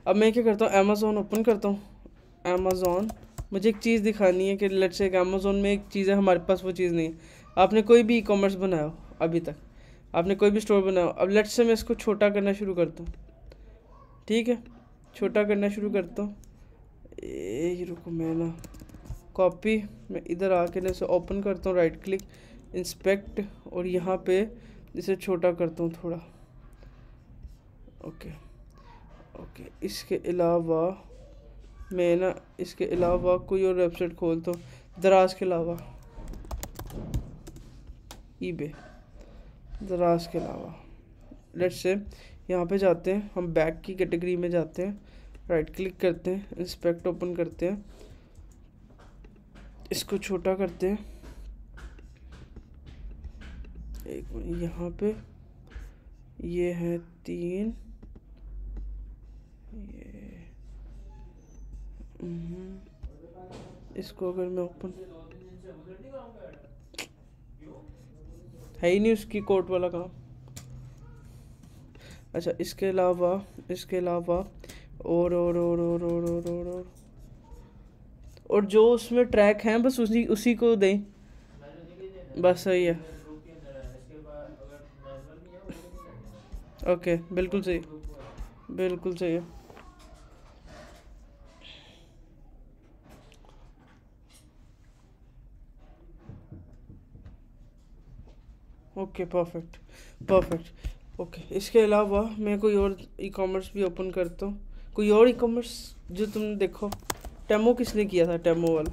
अब मैं क्या करता हूँ, अमेज़ोन ओपन करता हूँ। अमेज़ोन, मुझे एक चीज़ दिखानी है कि लेट्स से अमेज़ोन में एक चीज़ है, हमारे पास वो चीज़ नहीं है। आपने कोई भी ई कॉमर्स बनाया हो अभी तक, आपने कोई भी स्टोर बनाया हो, अब लेट्स से मैं इसको छोटा करना शुरू करता हूँ। ठीक है, छोटा करना शुरू करता हूँ। ये रुको, मैं ना कॉपी, मैं इधर आके ना इसे ओपन करता हूँ, राइट क्लिक, इंस्पेक्ट, और यहाँ पे इसे छोटा करता हूँ थोड़ा। ओके ओके, इसके अलावा मैं ना इसके अलावा कोई और वेबसाइट खोलता हूँ, दराज के अलावा, ईबे, दराज के अलावा। लेट्स से यहाँ पे जाते हैं, हम बैग की कैटेगरी में जाते हैं, राइट क्लिक करते हैं, इंस्पेक्ट ओपन करते हैं, इसको छोटा करते हैं। एक मिनट, यहाँ पे ये है 3, ये इसको अगर मैं ओपन, है ही नहीं उसकी कोट वाला काम। अच्छा, इसके अलावा और जो उसमें ट्रैक हैं बस उसी उसी को दें, बस सही है। ओके, बिल्कुल सही, बिल्कुल सही है। Okay, perfect perfect. ओके, इसके अलावा मैं कोई और ई कॉमर्स भी ओपन करता हूँ, कोई और ई कॉमर्स जो तुमने देखो। टेमो किसने किया था, टेमो वाला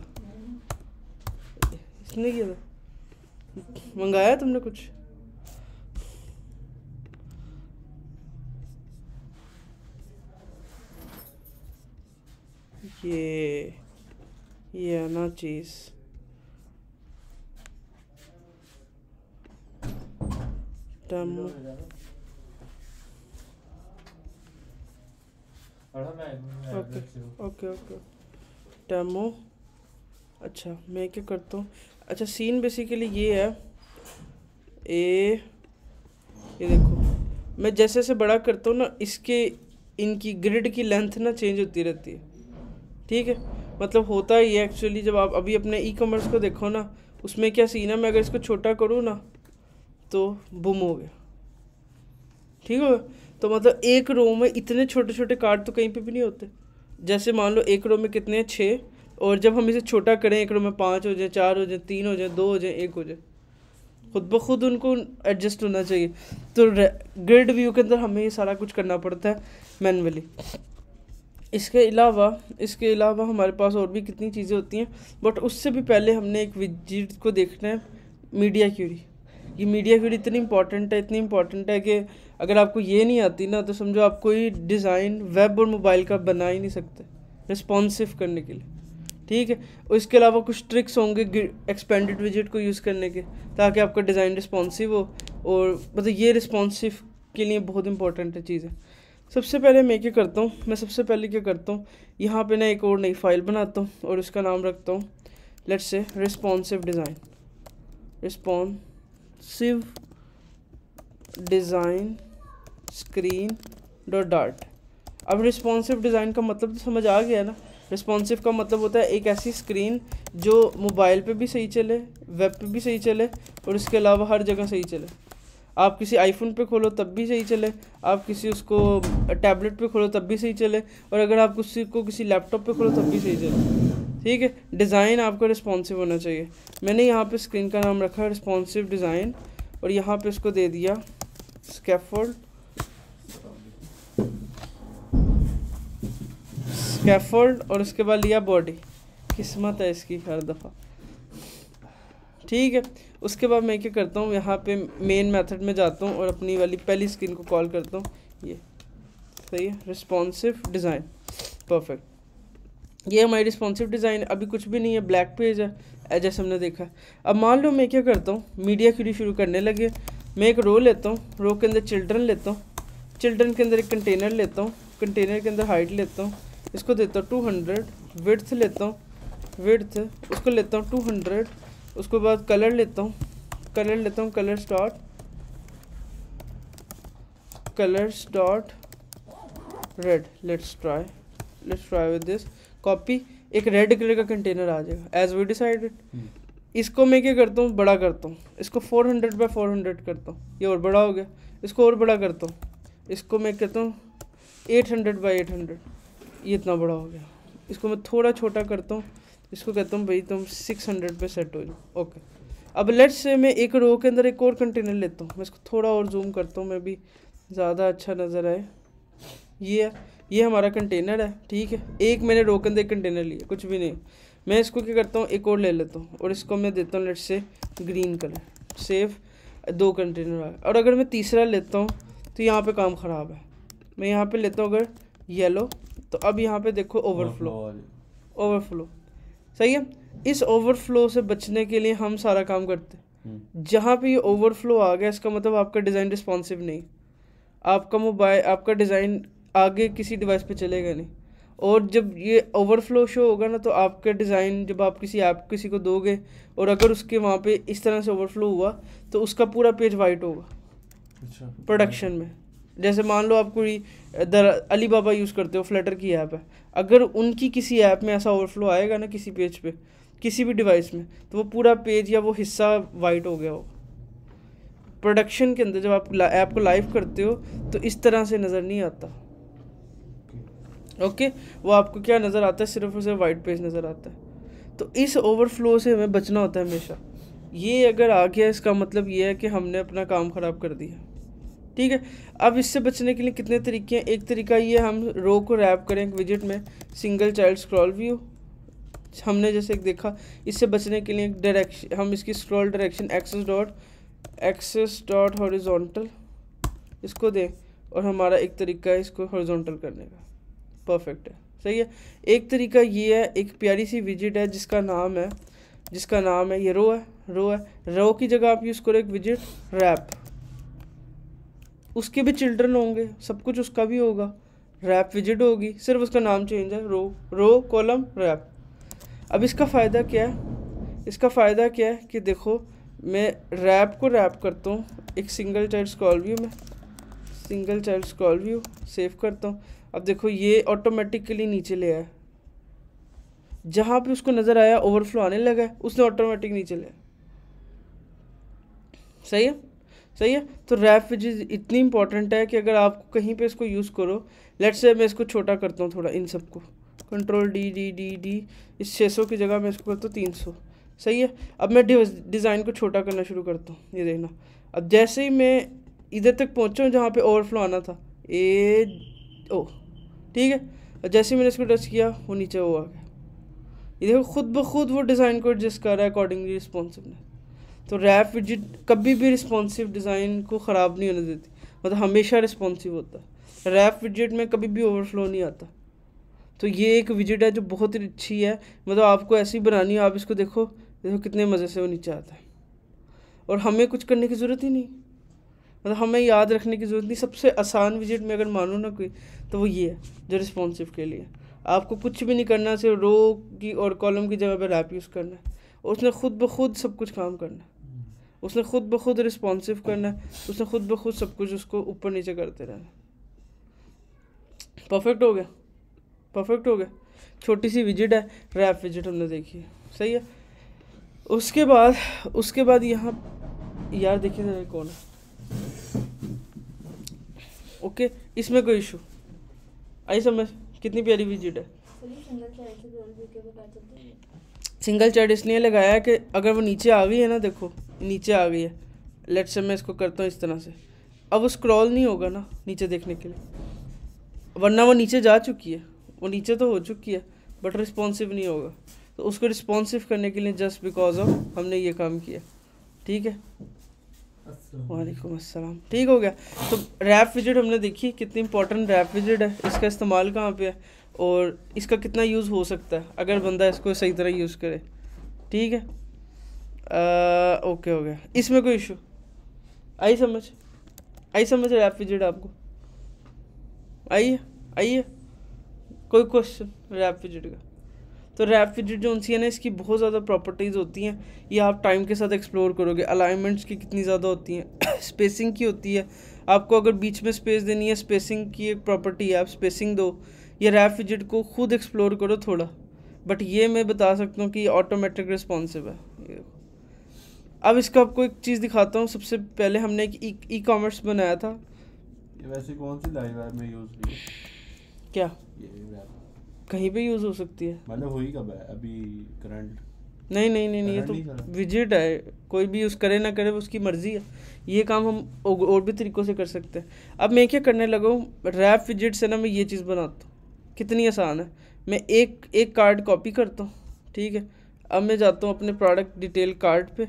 इसने किया था, मंगाया तुमने कुछ? ये है ना चीज़, demo. Okay okay okay, demo. अच्छा, मैं क्या करता हूँ, अच्छा सीन बेसिकली ये है, ये देखो, मैं जैसे जैसे बड़ा करता हूँ ना, इसके इनकी ग्रिड की लेंथ ना चेंज होती रहती है। ठीक है, मतलब होता ही है एक्चुअली, जब आप अभी अपने ई कॉमर्स को देखो ना, उसमें क्या सीन है, मैं अगर इसको छोटा करूँ ना तो बुम हो गया। ठीक है, तो मतलब एक रो में इतने छोटे छोटे कार्ड तो कहीं पे भी नहीं होते। जैसे मान लो एक रो में कितने हैं, 6, और जब हम इसे छोटा करें, एक रो में 5 हो जाए, 4 हो जाए, 3 हो जाए, 2 हो जाए, 1 हो जाए, खुद ब खुद उनको एडजस्ट होना चाहिए। तो ग्रिड व्यू के अंदर हमें ये सारा कुछ करना पड़ता है मैनुअली। इसके अलावा हमारे पास और भी कितनी चीज़ें होती हैं, बट उससे भी पहले हमने एक विजिट को देखना है, मीडिया क्यूरी। ये मीडिया क्यूरी इतनी इंपॉर्टेंट है कि अगर आपको ये नहीं आती ना, तो समझो आप कोई डिज़ाइन वेब और मोबाइल का बना ही नहीं सकते रिस्पॉन्सिव करने के लिए। ठीक है, और इसके अलावा कुछ ट्रिक्स होंगे एक्सपेंडेड विजिट को यूज़ करने के, ताकि आपका डिज़ाइन रिस्पॉन्सिव हो, और मतलब ये रिस्पॉन्सिव के लिए बहुत इंपॉर्टेंट है चीज़ें। सबसे पहले मैं क्या करता हूँ, यहाँ पे ना एक और नई फाइल बनाता हूँ और उसका नाम रखता हूँ, लेट्स से responsive design screen dot dart. अब रिस्पॉन्सिव डिज़ाइन का मतलब तो समझ आ गया ना। रिस्पॉन्सिव का मतलब होता है एक ऐसी स्क्रीन जो मोबाइल पे भी सही चले, वेब पे भी सही चले, और इसके अलावा हर जगह सही चले। आप किसी आईफोन पे खोलो तब भी सही चले, आप किसी उसको टैबलेट पे खोलो तब भी सही चले, और अगर आप किसी लैपटॉप पे खोलो तब भी सही चले। ठीक है, डिज़ाइन आपका रिस्पॉन्सिव होना चाहिए। मैंने यहाँ पे स्क्रीन का नाम रखा रिस्पॉन्सिव डिज़ाइन, और यहाँ पे इसको दे दिया स्कैफोल्ड, और उसके बाद लिया बॉडी। किस्मत है इसकी हर दफ़ा। ठीक है, उसके बाद मैं क्या करता हूँ, यहाँ पे मेन मेथड में जाता हूँ और अपनी वाली पहली स्क्रीन को कॉल करता हूँ। ये सही है, रिस्पॉन्सिव डिज़ाइन, परफेक्ट। ये हमारी रिस्पॉन्सिव डिज़ाइन, अभी कुछ भी नहीं है, ब्लैक पेज है जैसे हमने देखा। अब मान लो मैं क्या करता हूँ, मीडिया क्यूरी शुरू करने लगे। मैं एक रो लेता हूँ, रो के अंदर चिल्ड्रन लेता हूँ, चिल्ड्रन के अंदर एक कंटेनर लेता हूँ, कंटेनर के अंदर हाइट लेता हूँ, इसको देता हूँ 200, विड्थ लेता हूँ, उसको लेता हूँ 200। उसके बाद कलर लेता हूँ, colours dot red, let's try with this copy. एक रेड कलर का कंटेनर आ जाएगा एज वी डिसाइडेड। इसको मैं क्या करता हूँ, बड़ा करता हूँ, इसको 400 बाय 400 करता हूँ, ये और बड़ा हो गया। इसको और बड़ा करता हूँ, इसको मैं कहता हूँ 800 बाय 800, ये इतना बड़ा हो गया। इसको मैं थोड़ा छोटा करता हूँ, इसको कहता हूँ भाई तुम 600 पे सेट हो जाओ। ओके, अब लेट्स से मैं एक रो के अंदर एक और कंटेनर लेता हूँ, मैं इसको थोड़ा और जूम करता हूँ, मैं भी ज़्यादा अच्छा नज़र आए। ये हमारा कंटेनर है, ठीक है। एक मैंने रो के अंदर एक कंटेनर लिया, कुछ भी नहीं। मैं इसको क्या करता हूँ, एक और ले लेता हूँ और इसको मैं देता हूँ let's say green colour, save, 2 container आ गए। और अगर मैं तीसरा लेता हूँ तो यहाँ पे काम ख़राब है। मैं यहाँ पे लेता हूँ अगर येलो, तो अब यहाँ पे देखो ओवरफ्लो, सही है। इस ओवरफ्लो से बचने के लिए हम सारा काम करते हैं। जहाँ पे ये ओवरफ्लो आ गया, इसका मतलब आपका डिज़ाइन रिस्पॉन्सिव नहीं, आपका डिज़ाइन आगे किसी डिवाइस पे चलेगा नहीं। और जब ये ओवरफ्लो शो होगा ना, तो आपका डिज़ाइन जब आप किसी ऐप किसी को दोगे और अगर उसके वहाँ पे इस तरह से ओवरफ्लो हुआ तो उसका पूरा पेज वाइट होगा। अच्छा, प्रोडक्शन में जैसे मान लो आप कोई अली बाबा यूज़ करते हो, फ्लटर की ऐप है, अगर उनकी किसी ऐप में ऐसा ओवरफ्लो आएगा ना किसी पेज पे, किसी भी डिवाइस में, तो वो पूरा पेज या वो हिस्सा वाइट हो गया हो। प्रोडक्शन के अंदर जब आप ऐप को लाइव करते हो तो इस तरह से नज़र नहीं आता। ओके, वो आपको क्या नज़र आता है, सिर्फ और सिर्फ वाइट पेज नज़र आता है। तो इस ओवरफ्लो से हमें बचना होता है हमेशा। ये अगर आ गया, इसका मतलब ये है कि हमने अपना काम ख़राब कर दिया, ठीक है। अब इससे बचने के लिए कितने तरीके हैं। एक तरीका ये, हम रो को रैप करें एक विजिट में, सिंगल चाइल्ड स्क्रॉल व्यू, हमने जैसे देखा। इससे बचने के लिए डायरेक्शन, हम इसकी scroll direction axis dot horizontal इसको दें, और हमारा एक तरीका है इसको हॉरिजॉन्टल करने का, परफेक्ट है, सही है। एक तरीका ये है, एक प्यारी सी विजिट है जिसका नाम है ये रो की जगह आप यूज़ करो एक विजिट रैप। उसके भी चिल्ड्रन होंगे, सब कुछ उसका भी होगा, रैप विजिट होगी, सिर्फ उसका नाम चेंज है, रो कॉलम रैप। अब इसका फ़ायदा क्या है, कि देखो मैं रैप को रैप करता हूँ एक single child scroll view, save करता हूँ। अब देखो ये ऑटोमेटिकली नीचे ले आया, जहाँ पे उसको नज़र आया ओवरफ्लो आने लगा है, उसने ऑटोमेटिक नीचे ले आया, सही है। तो रैप विजिट इतनी इंपॉर्टेंट है कि अगर आपको कहीं पे इसको यूज़ करो, लेट्स से मैं इसको छोटा करता हूँ थोड़ा, इन सबको कंट्रोल डी, इस 600 की जगह मैं इसको करता हूँ 300, सही है। अब मैं डिज़ाइन को छोटा करना शुरू करता हूँ, ये देखना। अब जैसे ही मैं इधर तक पहुँचा हूँ जहाँ पे ओवरफ्लो आना था, ठीक है, और जैसे ही मैंने इसको टच किया वो नीचे वो आ गया। ये देखो खुद ब खुद वो डिज़ाइन को एडजस्ट कर रहा है अकॉर्डिंगली रिस्पॉन्सिवनेस। तो रैप विजिट कभी भी रिस्पॉन्सिव डिज़ाइन को ख़राब नहीं होने देती, मतलब हमेशा रिस्पॉन्सिव होता है। रैप विजिट में कभी भी ओवरफ्लो नहीं आता। तो ये एक विजिट है जो बहुत ही अच्छी है, मतलब आपको ऐसी बनानी है। आप इसको देखो कितने मज़े से वो नीचे आता है, और हमें कुछ करने की ज़रूरत ही नहीं, मतलब हमें याद रखने की ज़रूरत नहीं। सबसे आसान विजिट में अगर मानो ना कोई, तो वो ये है जो रिस्पॉन्सिव के लिए। आपको कुछ भी नहीं करना, सिर्फ रो की और कॉलम की जगह पर रैप यूज़ करना है, और उसने खुद ब खुद सब कुछ काम करना है, उसने खुद ब खुद रिस्पॉन्सिव करना है, उसने खुद ब खुद सब कुछ उसको ऊपर नीचे करते रहना। परफेक्ट हो गया। छोटी सी विजिट है, रैप विजिट हमने देखी है, सही है। उसके बाद यहाँ यार देखिए जरा कौन है, ओके, इसमें कोई इशू आई समझ, कितनी प्यारी विजिट है। सिंगल चाइल्ड इसलिए लगाया कि अगर वो नीचे आ गई है ना, देखो नीचे आ गई है, लेट्स से मैं इसको करता हूँ इस तरह से, अब वो स्क्रॉल नहीं होगा ना नीचे देखने के लिए, वरना वो नीचे जा चुकी है, वो नीचे तो हो चुकी है बट रिस्पॉन्सिव नहीं होगा। तो उसको रिस्पॉन्सिव करने के लिए जस्ट बिकॉज ऑफ हमने ये काम किया, ठीक है। वालेकुम अस्सलाम, ठीक हो गया। तो रैप विजिट हमने देखी कितनी इंपॉर्टेंट रैप विजिट है, इसका इस्तेमाल कहाँ पे है और इसका कितना यूज़ हो सकता है अगर बंदा इसको सही तरह यूज़ करे, ठीक है। ओके हो गया। इसमें कोई इशू आई समझ रैप विजिट आपको आई है कोई क्वेश्चन रैप विजिट का? तो रैप विजिट जो उनसी है ना, इसकी बहुत ज़्यादा प्रॉपर्टीज़ होती हैं, ये आप टाइम के साथ एक्सप्लोर करोगे। अलाइनमेंट्स की कितनी ज़्यादा होती हैं, स्पेसिंग की होती है, आपको अगर बीच में स्पेस देनी है, स्पेसिंग की एक प्रॉपर्टी है, आप स्पेसिंग दो, ये रैप विजेट को खुद एक्सप्लोर करो थोड़ा, बट ये मैं बता सकता हूँ कि ये ऑटोमेटिक रिस्पॉन्सिव है। ये अब इसका आपको एक चीज़ दिखाता हूँ। सबसे पहले हमने एक ई कॉमर्स बनाया था। ये वैसे कौन सी लाइव ऐप में यूज़ हुई है? क्या ये ऐप कहीं पे यूज़ हो सकती है? मतलब हुई कब है अभी करंट? नहीं नहीं नहीं नहीं, ये तो विजिट है, कोई भी यूज़ करे ना करे उसकी मर्ज़ी है। ये काम हम और भी तरीक़ों से कर सकते हैं। अब मैं क्या करने लगा हूँ, रैप विजिट से ना मैं ये चीज़ बनाता हूँ। कितनी आसान है, मैं एक कार्ड कॉपी करता हूँ, ठीक है। अब मैं जाता हूँ अपने प्रोडक्ट डिटेल कार्ड पे,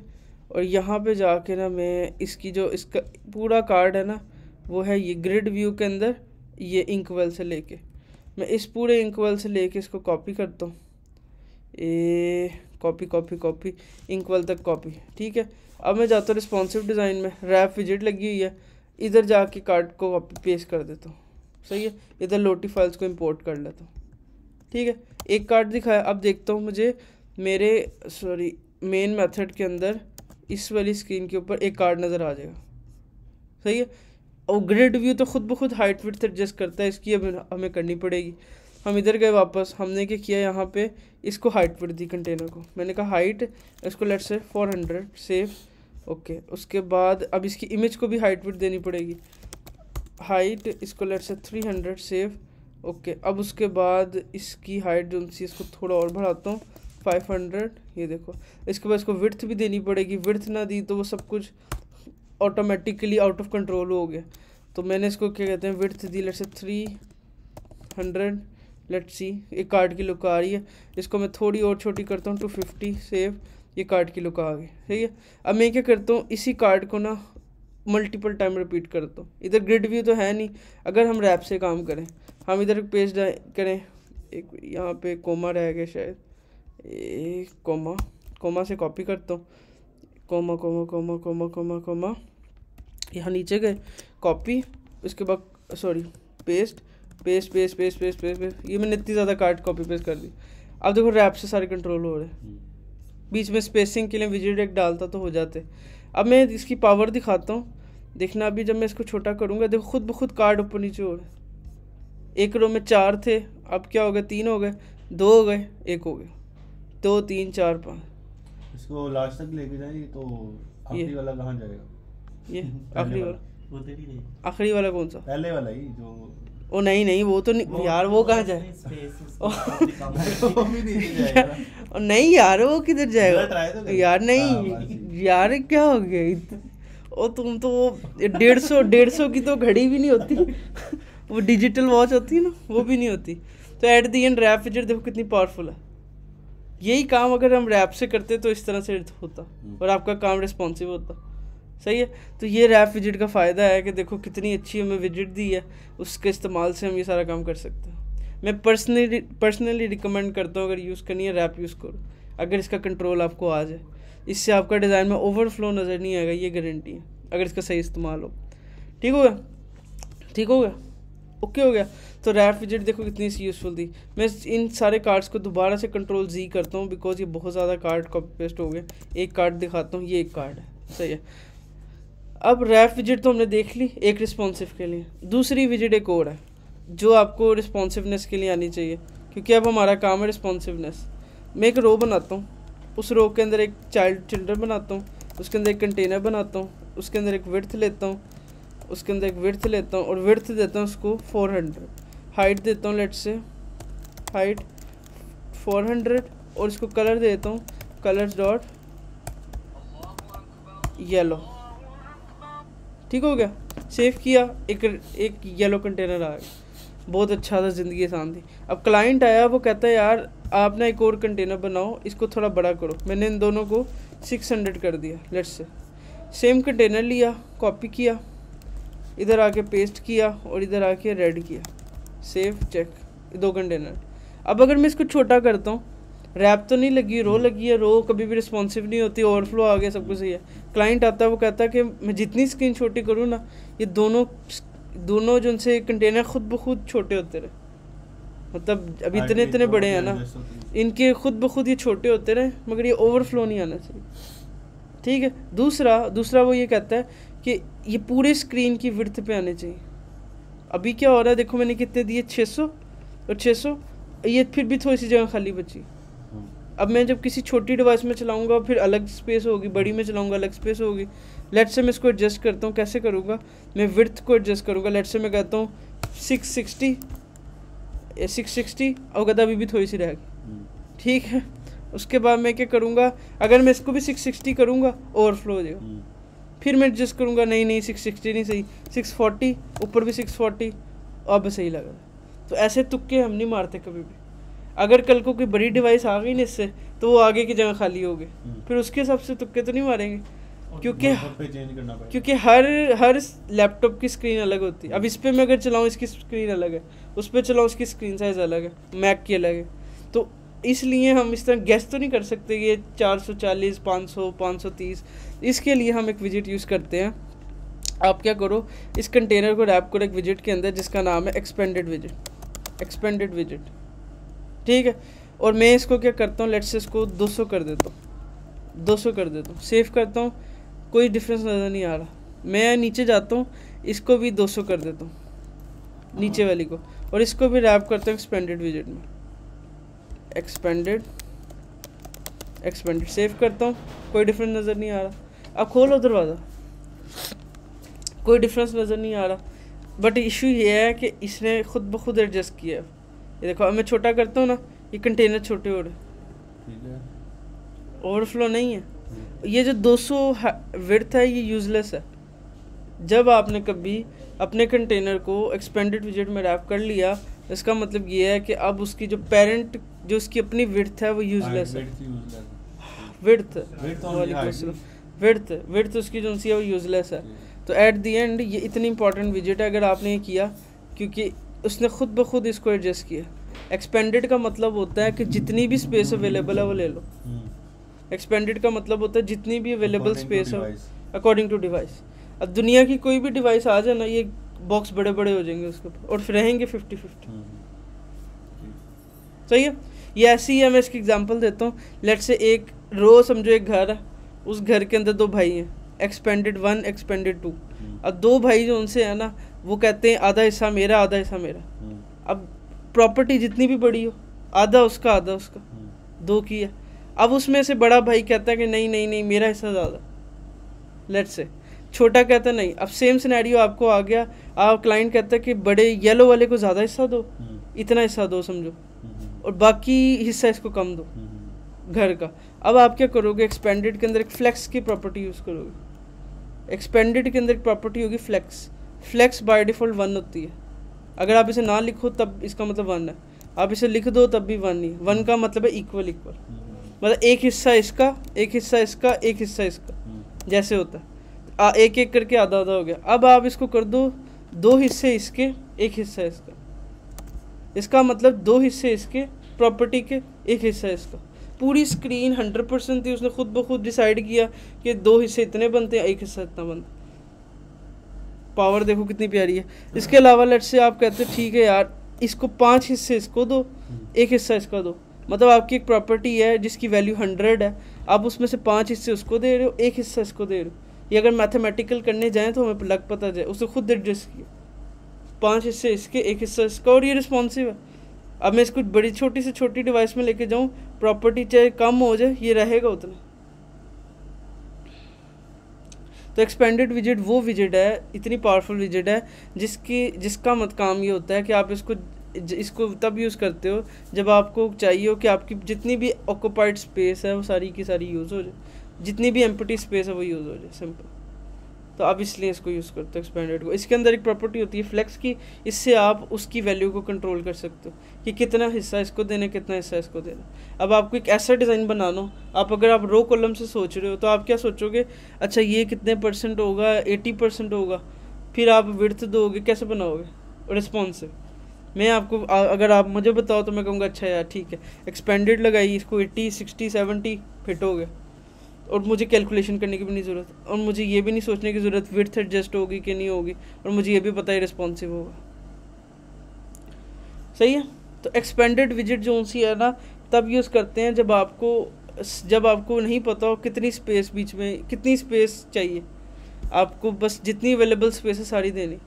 और यहाँ पे जाके ना मैं इसकी जो इसका पूरा कार्ड है ना, वो है ये ग्रिड व्यू के अंदर, ये इंकवेल से लेके, मैं इस पूरे इंकवेल से लेके इसको कॉपी करता हूँ। कॉपी कॉपी कॉपी इंकवेल तक कॉपी, ठीक है। अब मैं जाता हूँ रिस्पॉन्सिव डिज़ाइन में, रैप विजिट लगी हुई है, इधर जाके कार्ड को कॉपी पेस्ट कर देता हूँ, सही है। इधर लोटी फाइल्स को इंपोर्ट कर लेता हूँ, ठीक है। एक कार्ड दिखाया। अब देखता हूँ मुझे मेरे मेन मेथड के अंदर इस वाली स्क्रीन के ऊपर एक कार्ड नज़र आ जाएगा, सही है। और ग्रिड व्यू तो खुद ब खुद हाइट विड्थ एडजस्ट करता है, इसकी अब हमें करनी पड़ेगी। हम इधर गए वापस, हमने क्या किया, यहाँ पे इसको हाइट विड्थ दी कंटेनर को, मैंने कहा हाइट, इसको लेट्स से 400, सेव, ओके। उसके बाद अब इसकी इमेज को भी हाइट विड्थ देनी पड़ेगी, हाइट इसको लेट्स से 300, सेव, ओके। अब उसके बाद इसकी हाइट जो सी इसको थोड़ा और बढ़ाता हूँ, 500, ये देखो। इसके बाद इसको विड्थ भी देनी पड़ेगी, विड्थ ना दी तो वो सब कुछ ऑटोमेटिकली आउट ऑफ कंट्रोल हो गया। तो मैंने इसको क्या कहते हैं, width the let's say 300, let's see, एक कार्ड की लुक आ रही है। इसको मैं थोड़ी और छोटी करता हूँ, 250, सेव, ये कार्ड की लुक आ गई, सही है। अब मैं क्या करता हूँ, इसी कार्ड को ना मल्टीपल टाइम रिपीट करता हूँ। इधर ग्रिड व्यू तो है नहीं, अगर हम रैप से काम करें, हम इधर पेज करें, एक यहाँ पे कोमा रह गया शायद, एक कोमा से कॉपी करता हूँ, comma comma comma comma comma comma, यहाँ नीचे गए, कॉपी, उसके बाद paste paste paste paste paste paste paste, ये मैंने इतनी ज़्यादा कार्ड कॉपी पेस्ट कर दी। अब देखो रैप से सारे कंट्रोल हो रहे हैं। बीच में स्पेसिंग के लिए विजिट एक डालता तो हो जाते। अब मैं इसकी पावर दिखाता हूँ, देखना। अभी जब मैं इसको छोटा करूँगा, देखो खुद ब खुद कार्ड ऊपर नीचे हो रहे हैं। एक रो में 4 थे, अब क्या हो गए, 3 हो गए, 2 हो गए, 1 हो गया, 2 3 4 5। इसको लास्ट तक लेके जाएंगे तो आखिरी वाला कहाँ जाएगा? ये आखिरी वाला, आखिरी वाला कौन सा? पहले वाला ही जो, ओ नहीं वो तो नहीं यार, वो कहाँ जाए? नहीं यार, वो किधर जाएगा यार? नहीं यार, क्या हो गया? ओ तुम तो 150 की तो घड़ी भी नहीं होती, वो डिजिटल वॉच होती है ना, वो भी नहीं होती। तो एट द एंड रैप विजेट देखो कितनी पावरफुल है। यही काम अगर हम रैप से करते तो इस तरह से होता और आपका काम रिस्पॉन्सिव होता, सही है। तो ये रैप विजिट का फ़ायदा है कि देखो कितनी अच्छी हमें विजिट दी है, उसके इस्तेमाल से हम ये सारा काम कर सकते हैं। मैं पर्सनली रिकमेंड करता हूँ, अगर यूज़ करनी है रैप यूज़ करो, अगर इसका कंट्रोल आपको आ जाए। इससे आपका डिज़ाइन में ओवरफ्लो नज़र नहीं आएगा, ये गारंटी है, अगर इसका सही इस्तेमाल हो। ठीक हो गया, ओके हो गया। तो रैप विजिट देखो कितनी सी यूज़फुल थी। मैं इन सारे कार्ड्स को दोबारा से कंट्रोल Z करता हूँ, बिकॉज ये बहुत ज़्यादा कार्ड कॉपी पेस्ट हो गए। एक कार्ड दिखाता हूँ, ये एक कार्ड है, सही है। अब रैप विजिट तो हमने देख ली एक रिस्पॉन्सिव के लिए। दूसरी विजिट एक और है जो आपको रिस्पॉन्सिवनेस के लिए आनी चाहिए, क्योंकि अब हमारा काम है रिस्पॉन्सिवनेस। मैं एक रो बनाता हूँ, उस रो के अंदर एक चिल्ड्रन बनाता हूँ, उसके अंदर एक कंटेनर बनाता हूँ, उसके अंदर एक विड्थ लेता हूँ, उसके अंदर एक विड्थ लेता हूँ और विड्थ देता हूँ उसको 400, हाइट देता हूँ लेट्स से हाइट 400 और इसको कलर देता हूँ कलर्स डॉट येलो। ठीक हो गया, सेव किया, एक येलो कंटेनर आ गया, बहुत अच्छा था, ज़िंदगी आसान थी। अब क्लाइंट आया, वो कहता है यार आप ना एक और कंटेनर बनाओ, इसको थोड़ा बड़ा करो। मैंने इन दोनों को 600 कर दिया लेट्स से। सेम कंटेनर लिया, कॉपी किया, इधर आके पेस्ट किया और इधर आके रेड किया, सेव, चेक, 2 कंटेनर। अब अगर मैं इसको छोटा करता हूँ, रैप तो नहीं लगी, रो लगी है, रो कभी भी रिस्पॉन्सिव नहीं होती, ओवरफ्लो आ गया, सब कुछ सही है। क्लाइंट आता है, वो कहता है कि मैं जितनी स्क्रीन छोटी करूँ ना, ये दोनों जो उनसे कंटेनर खुद ब खुद छोटे होते रहे, मतलब अभी इतने बड़े हैं ना, इनके खुद ब खुद ये छोटे होते रहे, मगर ये ओवरफ्लो नहीं आना चाहिए। ठीक है। दूसरा वो ये कहता है कि ये पूरे स्क्रीन की विड्थ पे आने चाहिए। अभी क्या हो रहा है, देखो मैंने कितने दिए, 600 और 600, ये फिर भी थोड़ी सी जगह खाली बची। अब मैं जब किसी छोटी डिवाइस में चलाऊंगा फिर अलग स्पेस होगी, बड़ी में चलाऊंगा अलग स्पेस होगी। लेट्स से मैं इसको एडजस्ट करता हूँ, कैसे करूँगा, मैं विड्थ को एडजस्ट करूँगा। लेट्स से मैं कहता हूँ 660 और कहता अभी भी थोड़ी सी रहेगी, ठीक है। उसके बाद मैं क्या करूँगा, अगर मैं इसको भी 660 करूँगा ओवरफ्लो हो जाएगा, फिर मैं एडजस्ट करूँगा, नहीं 660 नहीं सही, 640, ऊपर भी 640, अब सही लगा। तो ऐसे तुक्के हम नहीं मारते कभी भी। अगर कल को कोई बड़ी डिवाइस आ गई ना इससे, तो वो आगे की जगह खाली होगी, फिर उसके हिसाब से तुक्के तो नहीं मारेंगे, क्योंकि हर लैपटॉप की स्क्रीन अलग होती है। अब इस पर मैं अगर चलाऊँ इसकी स्क्रीन अलग है, उस पर चलाऊँ उसकी स्क्रीन साइज़ अलग है, मैक की अलग है। तो इसलिए हम इस तरह गेस तो नहीं कर सकते कि ये 440, 500, 530। इसके लिए हम एक विजिट यूज़ करते हैं। आप क्या करो, इस कंटेनर को रैप करो एक विजिट के अंदर जिसका नाम है एक्सपेंडेड विजिट, ठीक है। और मैं इसको क्या करता हूँ, लेट्स से इसको 200 कर देता हूँ, सेव करता हूँ, कोई डिफरेंस नज़र नहीं आ रहा। मैं नीचे जाता हूँ, इसको भी 200 कर देता हूँ, नीचे वाली को, और इसको भी रैप करता हूँ एक्सपेंडेड विजिट में, एक्सपेंडेड, सेव करता हूँ, कोई डिफरेंस नज़र नहीं आ रहा। अब खोलो दरवाज़ा, कोई डिफरेंस नज़र नहीं आ रहा। बट इशू ये है कि इसने खुद ब खुद एडजस्ट किया है। ये देखो, अब मैं छोटा करता हूँ ना, ये कंटेनर छोटे हो रहे, ओवरफ्लो नहीं है। ये जो 200 विड्थ है ये यूज़लेस है। जब आपने कभी अपने कंटेनर को एक्सपेंडेड विजिट में रैप कर लिया, इसका मतलब ये है कि अब उसकी जो पेरेंट, जो उसकी अपनी विड्थ है वो यूज़लेस है। विड्थ उसकी जो सी है वो यूज़लेस है। तो एट द एंड ये इतनी इंपॉर्टेंट विजिट है अगर आपने ये किया, क्योंकि उसने खुद ब खुद इसको एडजस्ट किया। एक्सपेंडेड का मतलब होता है कि जितनी भी स्पेस अवेलेबल है वो ले लो। एक्सपेंडेड का मतलब होता है जितनी भी अवेलेबल स्पेस हो अकॉर्डिंग टू डिवाइस। अब दुनिया की कोई भी डिवाइस आ जाए ना, ये बॉक्स बड़े बड़े हो जाएंगे उसके ऊपर, और फिर रहेंगे 50-50। सही है। ये ऐसी ही है, मैं इसकी एग्जांपल देता हूँ। लेट से एक रो समझो, एक घर है, उस घर के अंदर 2 भाई हैं, एक्सपेंडेड 1, एक्सपेंडेड 2। अब 2 भाई जो उनसे है ना, वो कहते हैं आधा हिस्सा मेरा, आधा हिस्सा मेरा। अब प्रॉपर्टी जितनी भी बड़ी हो, आधा उसका, आधा उसका, 2 की है। अब उसमें से बड़ा भाई कहता है कि नहीं मेरा हिस्सा ज़्यादा, लेट्स से। छोटा कहता है नहीं। अब सेम सिनेरियो आपको आ गया, आप क्लाइंट कहता है कि बड़े येलो वाले को ज़्यादा हिस्सा दो, इतना हिस्सा दो समझो, और बाकी हिस्सा इसको कम दो घर का। अब आप क्या करोगे, एक्सपेंडेड के अंदर एक फ्लेक्स की प्रॉपर्टी यूज़ करोगे। एक्सपेंडेड के अंदर एक प्रॉपर्टी होगी फ्लेक्स बाय डिफ़ॉल्ट 1 होती है। अगर आप इसे ना लिखो तब इसका मतलब 1 है, आप इसे लिख दो तब भी 1 ही। 1 का मतलब है इक्वल, मतलब एक हिस्सा इसका, एक हिस्सा इसका, एक हिस्सा इसका, जैसे होता है। एक एक करके आधा आधा हो गया। अब आप इसको कर दो 2 हिस्से इसके, एक हिस्सा इसका। इसका मतलब 2 हिस्से इसके प्रॉपर्टी के, एक हिस्सा इसका। पूरी स्क्रीन 100% थी, उसने खुद ब खुद डिसाइड किया कि 2 हिस्से इतने बनते हैं, एक हिस्सा इतना बनता। पावर देखो कितनी प्यारी है। इसके अलावा लेट्स से आप कहते हैं ठीक है यार, इसको 5 हिस्से इसको दो, एक हिस्सा इसका दो। मतलब आपकी एक प्रॉपर्टी है जिसकी वैल्यू 100 है, आप उसमें से 5 हिस्से उसको दे रहे हो, एक हिस्सा इसको दे रहे हो। ये अगर मैथमेटिकल करने जाएँ तो हमें लग पता जाए, उसने खुद एडजस्ट किया, 5 हिस्से इसके, एक हिस्सा इसका, और ये रिस्पॉन्सिव है। अब मैं इसको बड़ी छोटी से छोटी डिवाइस में लेके जाऊँ, प्रॉपर्टी चाहे कम हो जाए, ये रहेगा उतना। तो एक्सपेंडेड विजिट वो विजिट है, इतनी पावरफुल विजिट है जिसका मत काम ये होता है कि आप इसको तब यूज़ करते हो जब आपको चाहिए हो कि आपकी जितनी भी ऑक्यूपाइड स्पेस है वो सारी की सारी यूज़ हो जाए, जितनी भी एम्प्टी स्पेस है वो यूज़ हो जाए, सिंपल। तो आप इसलिए इसको यूज़ करते हो एक्सपेंडेड को। इसके अंदर एक प्रॉपर्टी होती है फ्लेक्स की, इससे आप उसकी वैल्यू को कंट्रोल कर सकते हो कि कितना हिस्सा इसको देना, कितना हिस्सा इसको देना। अब आपको एक ऐसा डिज़ाइन बनाना, अगर आप रो कॉलम से सोच रहे हो तो आप क्या सोचोगे, अच्छा ये कितने % होगा, 80% होगा, फिर आप विड्थ दोगे, कैसे बनाओगे रिस्पॉन्सिव। मैं आपको अगर आप मुझे बताओ तो मैं कहूँगा अच्छा यार ठीक है, एक्सपेंडेड लगाई, इसको 80, 60, 70 फिट हो गए, और मुझे कैलकुलेशन करने की भी नहीं ज़रूरत, और मुझे ये भी नहीं सोचने की ज़रूरत विड्थ एडजस्ट होगी कि नहीं होगी, और मुझे ये भी पता है रिस्पॉन्सिव होगा। सही है। तो एक्सपेंडेड विजिट जो सी है ना, तब यूज़ करते हैं जब आपको जब आपको नहीं पता हो कितनी स्पेस बीच में, कितनी स्पेस चाहिए आपको, बस जितनी अवेलेबल स्पेस है सारी देनी।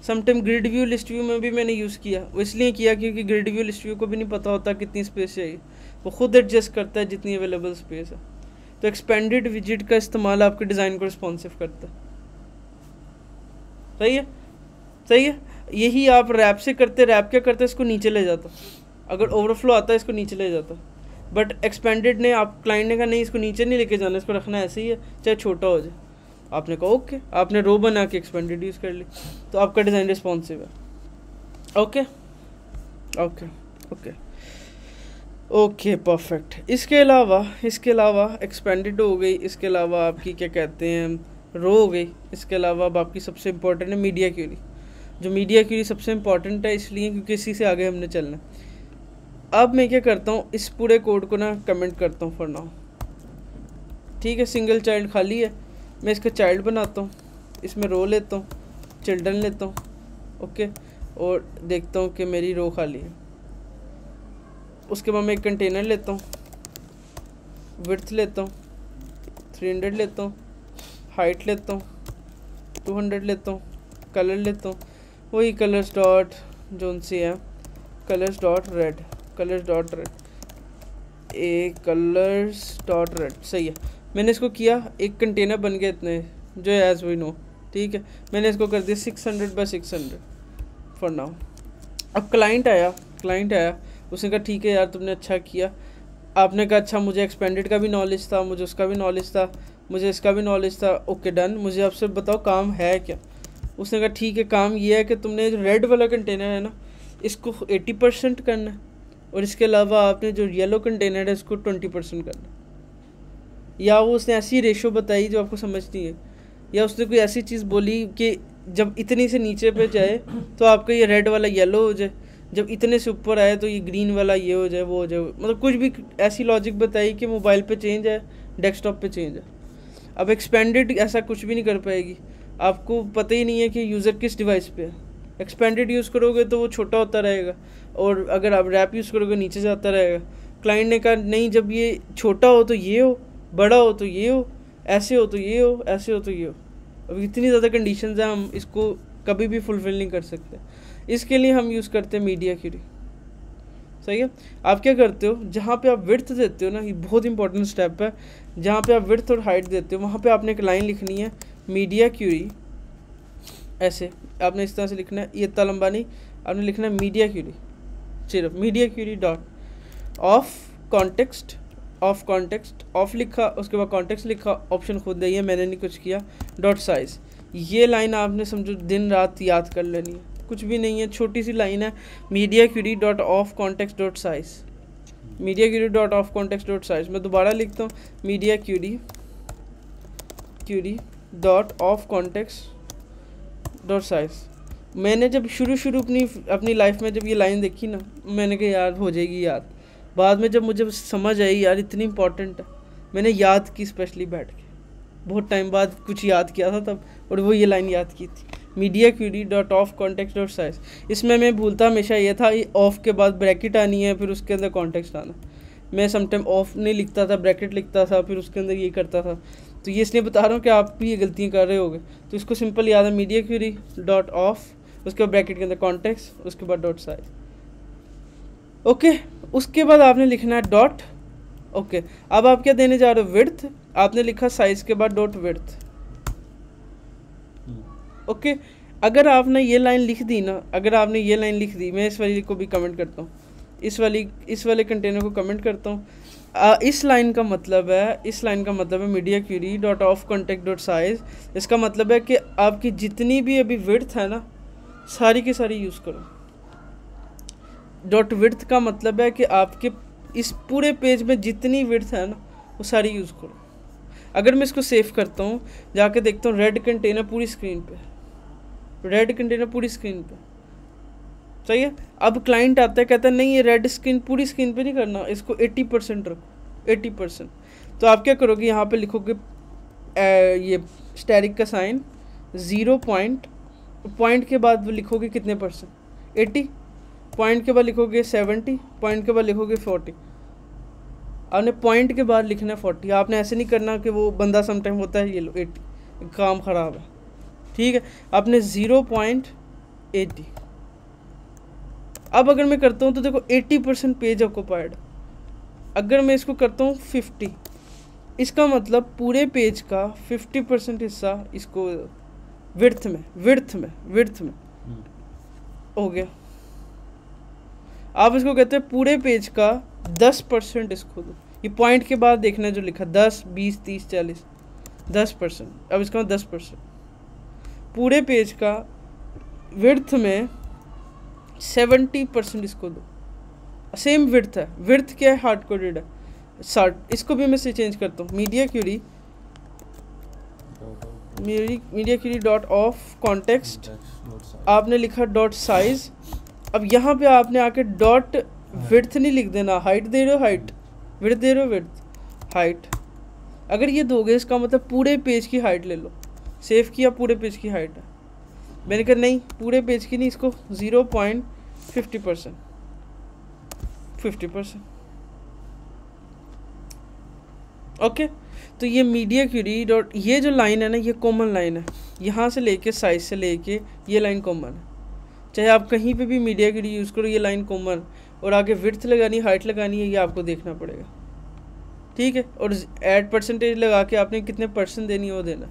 Sometime grid view list view में भी मैंने यूज़ किया, वो इसलिए किया क्योंकि ग्रिड व्यू लिस्ट व्यू को भी नहीं पता होता कितनी स्पेस चाहिए, वो खुद एडजस्ट करता है जितनी अवेलेबल स्पेस है। तो एक्सपेंडेड विजिट का इस्तेमाल आपके डिज़ाइन को रिस्पॉन्सिव करता है। सही है, सही है। यही आप रैप से करते, रैप क्या करते, इसको नीचे ले जाता, अगर ओवरफ्लो आता है इसको नीचे ले जाता। बट एक्सपेंडेड ने, आप क्लाइंट ने कहा नहीं इसको नीचे नहीं लेके जाना, इसको रखना ऐसे ही है चाहे छोटा हो जाए। आपने कहा ओके, आपने रो बना के एक्सपेंडेड यूज़ कर ली, तो आपका डिज़ाइन रिस्पॉन्सिव है। Okay okay okay okay perfect. इसके अलावा एक्सपेंडेड हो गई, इसके अलावा आपकी क्या कहते हैं रो हो गई, इसके अलावा अब आपकी सबसे इम्पोर्टेंट है मीडिया क्यूरी। जो मीडिया क्यूरी सबसे इम्पॉर्टेंट है इसलिए क्योंकि इसी से आगे हमने चलना है। अब मैं क्या करता हूँ, इस पूरे कोड को ना कमेंट करता हूँ फॉर नाउ। ठीक है, सिंगल चाइल्ड खाली है, मैं इसका चाइल्ड बनाता हूँ, इसमें रो लेता हूँ, चिल्ड्रन लेता हूँ, ओके, और देखता हूँ कि मेरी रो खाली है। उसके बाद मैं एक कंटेनर लेता हूँ, विड्थ लेता हूँ 300 लेता हूँ, हाइट लेता हूँ 200 लेता हूँ, कलर लेता हूँ वही कलर्स डॉट जोन सी है, colours dot red, colours dot red, A colours dot red. सही है, मैंने इसको किया, एक कंटेनर बन गया इतने जो एज वी नो। ठीक है, मैंने इसको कर दिया 600 बाय 600 फॉर नाउ। अब क्लाइंट आया, उसने कहा ठीक है यार तुमने अच्छा किया। आपने कहा अच्छा मुझे एक्सपेंडेड का भी नॉलेज था, मुझे उसका भी नॉलेज था, मुझे इसका भी नॉलेज था, ओके डन, मुझे आपसे बताओ काम है क्या। उसने कहा ठीक है, काम ये है कि तुमने जो रेड वाला कंटेनर है ना इसको 80% करना है, और इसके अलावा आपने जो येलो कंटेनर है इसको 20% करना है। या वो उसने ऐसी रेशो बताई जो आपको समझ नहीं है, या उसने कोई ऐसी चीज़ बोली कि जब इतनी से नीचे पे जाए तो आपका ये रेड वाला येलो हो जाए, जब इतने से ऊपर आए तो ये ग्रीन वाला ये हो जाए, वो हो जाए, मतलब कुछ भी ऐसी लॉजिक बताई कि मोबाइल पे चेंज है, डेस्कटॉप पे चेंज है। अब एक्सपेंडेड ऐसा कुछ भी नहीं कर पाएगी, आपको पता ही नहीं है कि यूज़र किस डिवाइस पे है। एक्सपेंडेड यूज़ करोगे तो वो छोटा होता रहेगा, और अगर आप रैप यूज़ करोगे नीचे जाता रहेगा। क्लाइंट ने कहा नहीं, जब ये छोटा हो तो ये हो, बड़ा हो तो ये हो, ऐसे हो तो ये हो, ऐसे हो तो ये हो। अब इतनी ज़्यादा कंडीशंस हैं, हम इसको कभी भी फुलफिल नहीं कर सकते। इसके लिए हम यूज़ करते हैं मीडिया क्यूरी। सही है, आप क्या करते हो, जहाँ पे आप विड्थ देते हो ना, ये बहुत इंपॉर्टेंट स्टेप है, जहाँ पे आप विड्थ और हाइट देते हो वहाँ पे आपने एक लाइन लिखनी है मीडिया क्यूरी, ऐसे आपने इस तरह से लिखना है, ये इतना लंबा नहीं, आपने लिखना है मीडिया क्यूरी, सिर्फ मीडिया क्यूरी डॉट ऑफ लिखा, उसके बाद कॉन्टेक्स्ट लिखा, ऑप्शन खुद है, ये मैंने नहीं कुछ किया, डॉट साइज। ये लाइन आपने समझो दिन रात याद कर लेनी है, कुछ भी नहीं है, छोटी सी लाइन है, media query dot of context dot size, media query dot of context dot size. मैं दोबारा लिखता हूँ, media query dot of context dot size. मैंने जब शुरू अपनी लाइफ में जब ये लाइन देखी ना, मैंने कहा यार हो जाएगी याद। बाद में जब मुझे समझ आई यार इतनी इंपॉर्टेंट है, मैंने याद की, स्पेशली बैठ के बहुत टाइम बाद कुछ याद किया था तब, और वो ये लाइन याद की थी, media query dot of context dot size. इसमें मैं भूलता हमेशा ये था, ये ऑफ के बाद ब्रैकेट आनी है, फिर उसके अंदर कॉन्टेक्स्ट आना। मैं समटाइम ऑफ नहीं लिखता था, ब्रैकेट लिखता था, फिर उसके अंदर ये करता था। तो ये इसलिए बता रहा हूँ कि आप भी ये गलतियाँ कर रहे होगे, तो इसको सिंपल याद है, मीडिया क्यूरी डॉट ऑफ, उसके बाद ब्रैकेट के अंदर कॉन्टेक्स्ट, उसके बाद डॉट साइज। ओके, उसके बाद आपने लिखना है डॉट। ओके, अब आप क्या देने जा रहे हो, विड्थ, आपने लिखा साइज के बाद डॉट विड्थ। ओके, अगर आपने ये लाइन लिख दी ना, अगर आपने ये लाइन लिख दी, मैं इस वाली को भी कमेंट करता हूँ, इस वाले कंटेनर को कमेंट करता हूँ। इस लाइन का मतलब है media query dot of context dot size. इसका मतलब है कि आपकी जितनी भी अभी विड्थ है ना, सारी की सारी यूज़ करो। डॉट विड्थ का मतलब है कि आपके इस पूरे पेज में जितनी विड्थ है ना वो सारी यूज़ करो। अगर मैं इसको सेव करता हूँ, जाके देखता हूँ रेड कंटेनर पूरी स्क्रीन पे, सही है। अब क्लाइंट आता है, कहता है नहीं ये रेड स्क्रीन पूरी स्क्रीन पे नहीं करना, इसको 80% रखो, 80%। तो आप क्या करोगे, यहाँ पे लिखोगे ये स्टैटिक का साइन, 0 पॉइंट के बाद लिखोगे कितने %, 80, पॉइंट के बाद लिखोगे 70, पॉइंट के बाद लिखोगे 40। आपने पॉइंट के बाद लिखना है 40। आपने ऐसे नहीं करना कि वो बंदा समटाइम होता है ये लो 80, काम ख़राब है, ठीक है। आपने 0.80। अब अगर मैं करता हूँ तो देखो 80% पेज ऑक्यूपाइड। अगर मैं इसको करता हूँ 50, इसका मतलब पूरे पेज का 50% हिस्सा इसको विड्थ में हो गया। आप इसको कहते हैं पूरे पेज का 10% इसको दो। ये पॉइंट के बाद देखना है जो लिखा 10, 20, 30, 40, 10%। अब इसका 10% पूरे पेज का विड्थ में 70% इसको दो। सेम विड्थ है, विड्थ क्या है, हार्ड कोडेड है 60। इसको भी मैं से चेंज करता हूँ, media query dot of context, आपने लिखा डॉट साइज। अब यहाँ पे आपने आके डॉट विड्थ नहीं लिख देना, हाइट दे रहे हो हाइट, विड्थ दे रहे हो विड्थ, हाइट। अगर ये दोगे इसका मतलब पूरे पेज की हाइट ले लो। सेव किया, पूरे पेज की हाइट है। मैंने कहा नहीं, पूरे पेज की नहीं, इसको 0.50%, 50%। ओके, तो ये मीडिया क्यूरी डॉट, ये जो लाइन है ना, ये कॉमन लाइन है। यहाँ से लेके साइज से लेके ये लाइन कॉमन है। चाहे आप कहीं पे भी मीडिया क्यूरी यूज़ करो, ये लाइन कॉमन। और आगे विड्थ लगानी, हाइट लगानी है, ये आपको देखना पड़ेगा, ठीक है। और ऐड परसेंटेज लगा के आपने कितने % देनी है वो देना,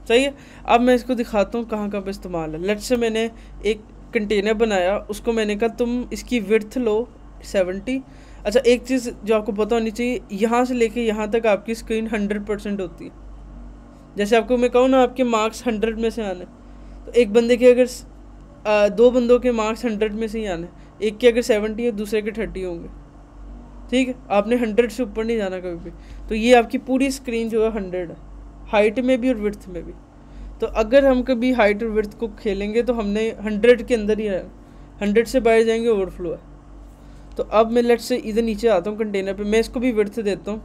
सही है। अब मैं इसको दिखाता हूँ कहाँ कहाँ पे इस्तेमाल है। लेट्स से मैंने एक कंटेनर बनाया, उसको मैंने कहा तुम इसकी विड्थ लो 70। अच्छा, एक चीज़ जो आपको पता होनी चाहिए, यहाँ से लेके यहाँ तक आपकी स्क्रीन 100% होती है। जैसे आपको मैं कहूँ ना, आपके मार्क्स 100 में से आने, तो एक बंदे के अगर 2 बंदों के मार्क्स 100 में से ही आने, एक के अगर 70 है, दूसरे के 30 होंगे, ठीक है। आपने 100 से ऊपर नहीं जाना कभी भी। तो ये आपकी पूरी स्क्रीन जो है 100 है, हाइट में भी और विड्थ में भी। तो अगर हम कभी हाइट और विड्थ को खेलेंगे तो हमने 100 के अंदर ही रहना, 100 से बाहर जाएंगे ओवरफ्लो है। तो अब मैं लेट्स से इधर नीचे आता हूँ कंटेनर पे, मैं इसको भी विड्थ देता हूँ।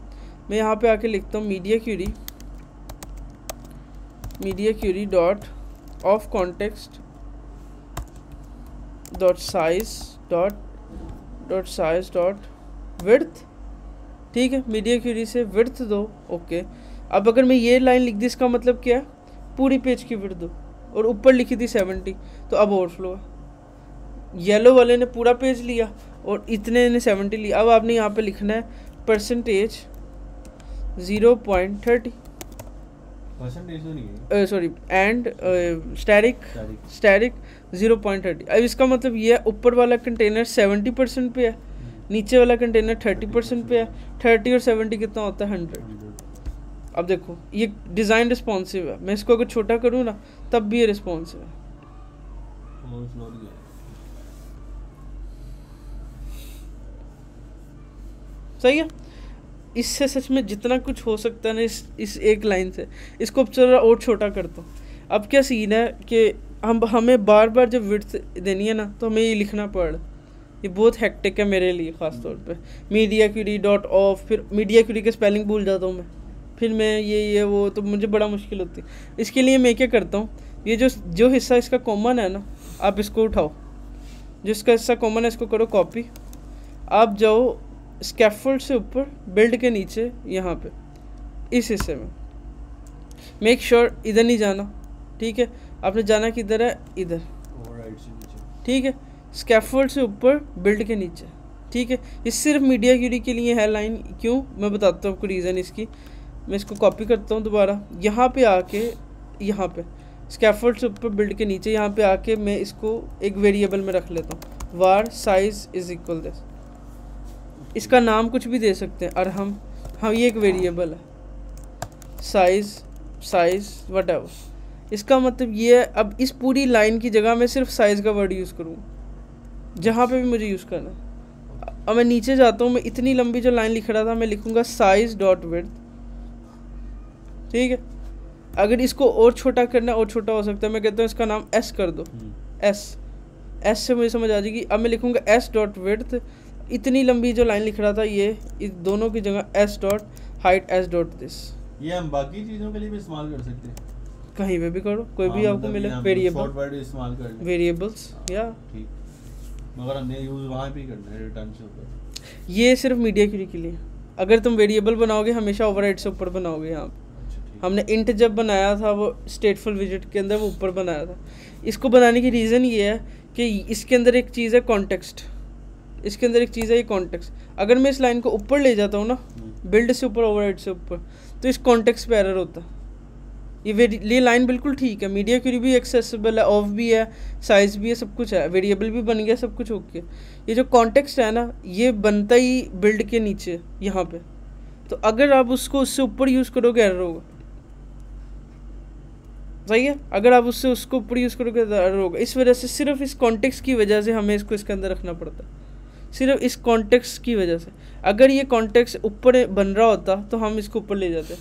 मैं यहाँ पे आके लिखता हूँ media query dot of context dot size dot width, ठीक है। मीडिया क्यूरी से विड्थ दो, ओके। अब अगर मैं ये लाइन लिख दी, इसका मतलब क्या है, पूरी पेज की विड्थ दो। और ऊपर लिखी थी 70, तो अब ओवरफ्लो है। येलो वाले ने पूरा पेज लिया और इतने ने 70 लिया। अब आपने यहाँ पे लिखना है परसेंटेज 0.30, सॉरी, एंड स्टैटिक 0.30। अब इसका मतलब ये है, ऊपर वाला कंटेनर 70% पे है, नीचे वाला कंटेनर 30% पे है। 30 और 70 कितना होता है, 100। अब देखो ये डिज़ाइन रिस्पॉन्सिव है। मैं इसको अगर छोटा करूँ ना, तब भी ये रिस्पॉन्सिव है। सही है। इससे सच में जितना कुछ हो सकता है ना, इस एक लाइन से, इसको अब चलो और छोटा करता हूँ। अब क्या सीन है कि हमें बार बार जब विड्थ देनी है ना, तो हमें ये लिखना पड़, ये बहुत हेक्टिक है मेरे लिए ख़ास तौर पे। मीडिया क्यूरी डॉट ऑफ, फिर मीडिया क्यूरी के स्पेलिंग भूल जाता हूँ मैं, फिर मैं ये वो, तो मुझे बड़ा मुश्किल होती है। इसके लिए मैं क्या करता हूँ, ये जो हिस्सा इसका कॉमन है ना, आप इसको उठाओ, जिसका हिस्सा कॉमन है इसको करो कॉपी। आप जाओ स्कैफोल्ड से ऊपर, बिल्ड के नीचे, यहाँ पे इस हिस्से में मेक श्योर इधर नहीं जाना, ठीक है। आपने जाना किधर है, इधर, ठीक है। स्कैफोल्ड से ऊपर, बिल्ड के नीचे, ठीक है। ये सिर्फ मीडिया क्यूरी के लिए है लाइन। क्यों, मैं बताता हूँ आपको रीज़न इसकी। मैं इसको कॉपी करता हूँ दोबारा, यहाँ पे आके, यहाँ पे स्कैफोल्ड से ऊपर, बिल्ड के नीचे, यहाँ पे आके मैं इसको एक वेरिएबल में रख लेता हूँ, वार साइज इज इक्वल दिस। इसका नाम कुछ भी दे सकते हैं, और हम ये एक वेरिएबल है, साइज व्हाटएवर। इसका मतलब ये है, अब इस पूरी लाइन की जगह मैं सिर्फ साइज़ का वर्ड यूज़ करूँ जहाँ पे भी मुझे यूज़ करना है। अब मैं नीचे जाता हूँ, मैं इतनी लंबी जो लाइन लिख रहा था, मैं लिखूँगा साइज डॉट विड्थ, ठीक है। अगर इसको और छोटा करना, और छोटा हो सकता है, मैं कहता हूँ इसका नाम एस कर दो, एस से मुझे समझ आ जाएगी। अब मैं लिखूँगा एस डॉट विड्थ, इतनी लंबी जो लाइन लिख रहा था, ये इस दोनों की जगह S dot height S dot this. ये हम बाकी चीज़ों के लिए भी इस्तेमाल कर सकते हैं, कहीं पे भी करो, कोई भी आपको मिले वेरिएबल्स, या ठीक। मगर हमने यूज़ वहाँ पे करना है, रिटर्न से ऊपर। ये सिर्फ मीडिया क्यूरी के लिए। अगर तुम वेरिएबल बनाओगे हमेशा ओवरराइड से ऊपर बनाओगे। यहाँ पे अच्छा, ठीक। हमने इंट जब बनाया था वो स्टेटफुल विजिट के अंदर वो ऊपर बनाया था। इसको बनाने की रीज़न ये है कि इसके अंदर एक चीज़ है कॉन्टेक्स्ट, इसके अंदर एक चीज़ है ये कॉन्टेक्स्ट। अगर मैं इस लाइन को ऊपर ले जाता हूँ ना, बिल्ड से ऊपर ओवरराइड से ऊपर, तो इस कॉन्टेक्स्ट पे एरर होता है। ये लाइन बिल्कुल ठीक है, मीडिया क्यूरी भी एक्सेसिबल है, ऑफ भी है, साइज भी है, सब कुछ है, वेरिएबल भी बन गया, सब कुछ ओके। ये जो कॉन्टेक्स्ट है ना ये बनता ही बिल्ड के नीचे यहाँ पे, तो अगर आप उसको उससे ऊपर यूज़ करोगे एरर होगा। सही है, अगर आप उसको ऊपर यूज़ करोगे तो एरर होगा। इस वजह से सिर्फ इस कॉन्टेक्स्ट की वजह से हमें इसको इसके अंदर रखना पड़ता है, सिर्फ इस कॉन्टेक्स्ट की वजह से। अगर ये कॉन्टेक्स्ट ऊपर बन रहा होता तो हम इसको ऊपर ले जाते,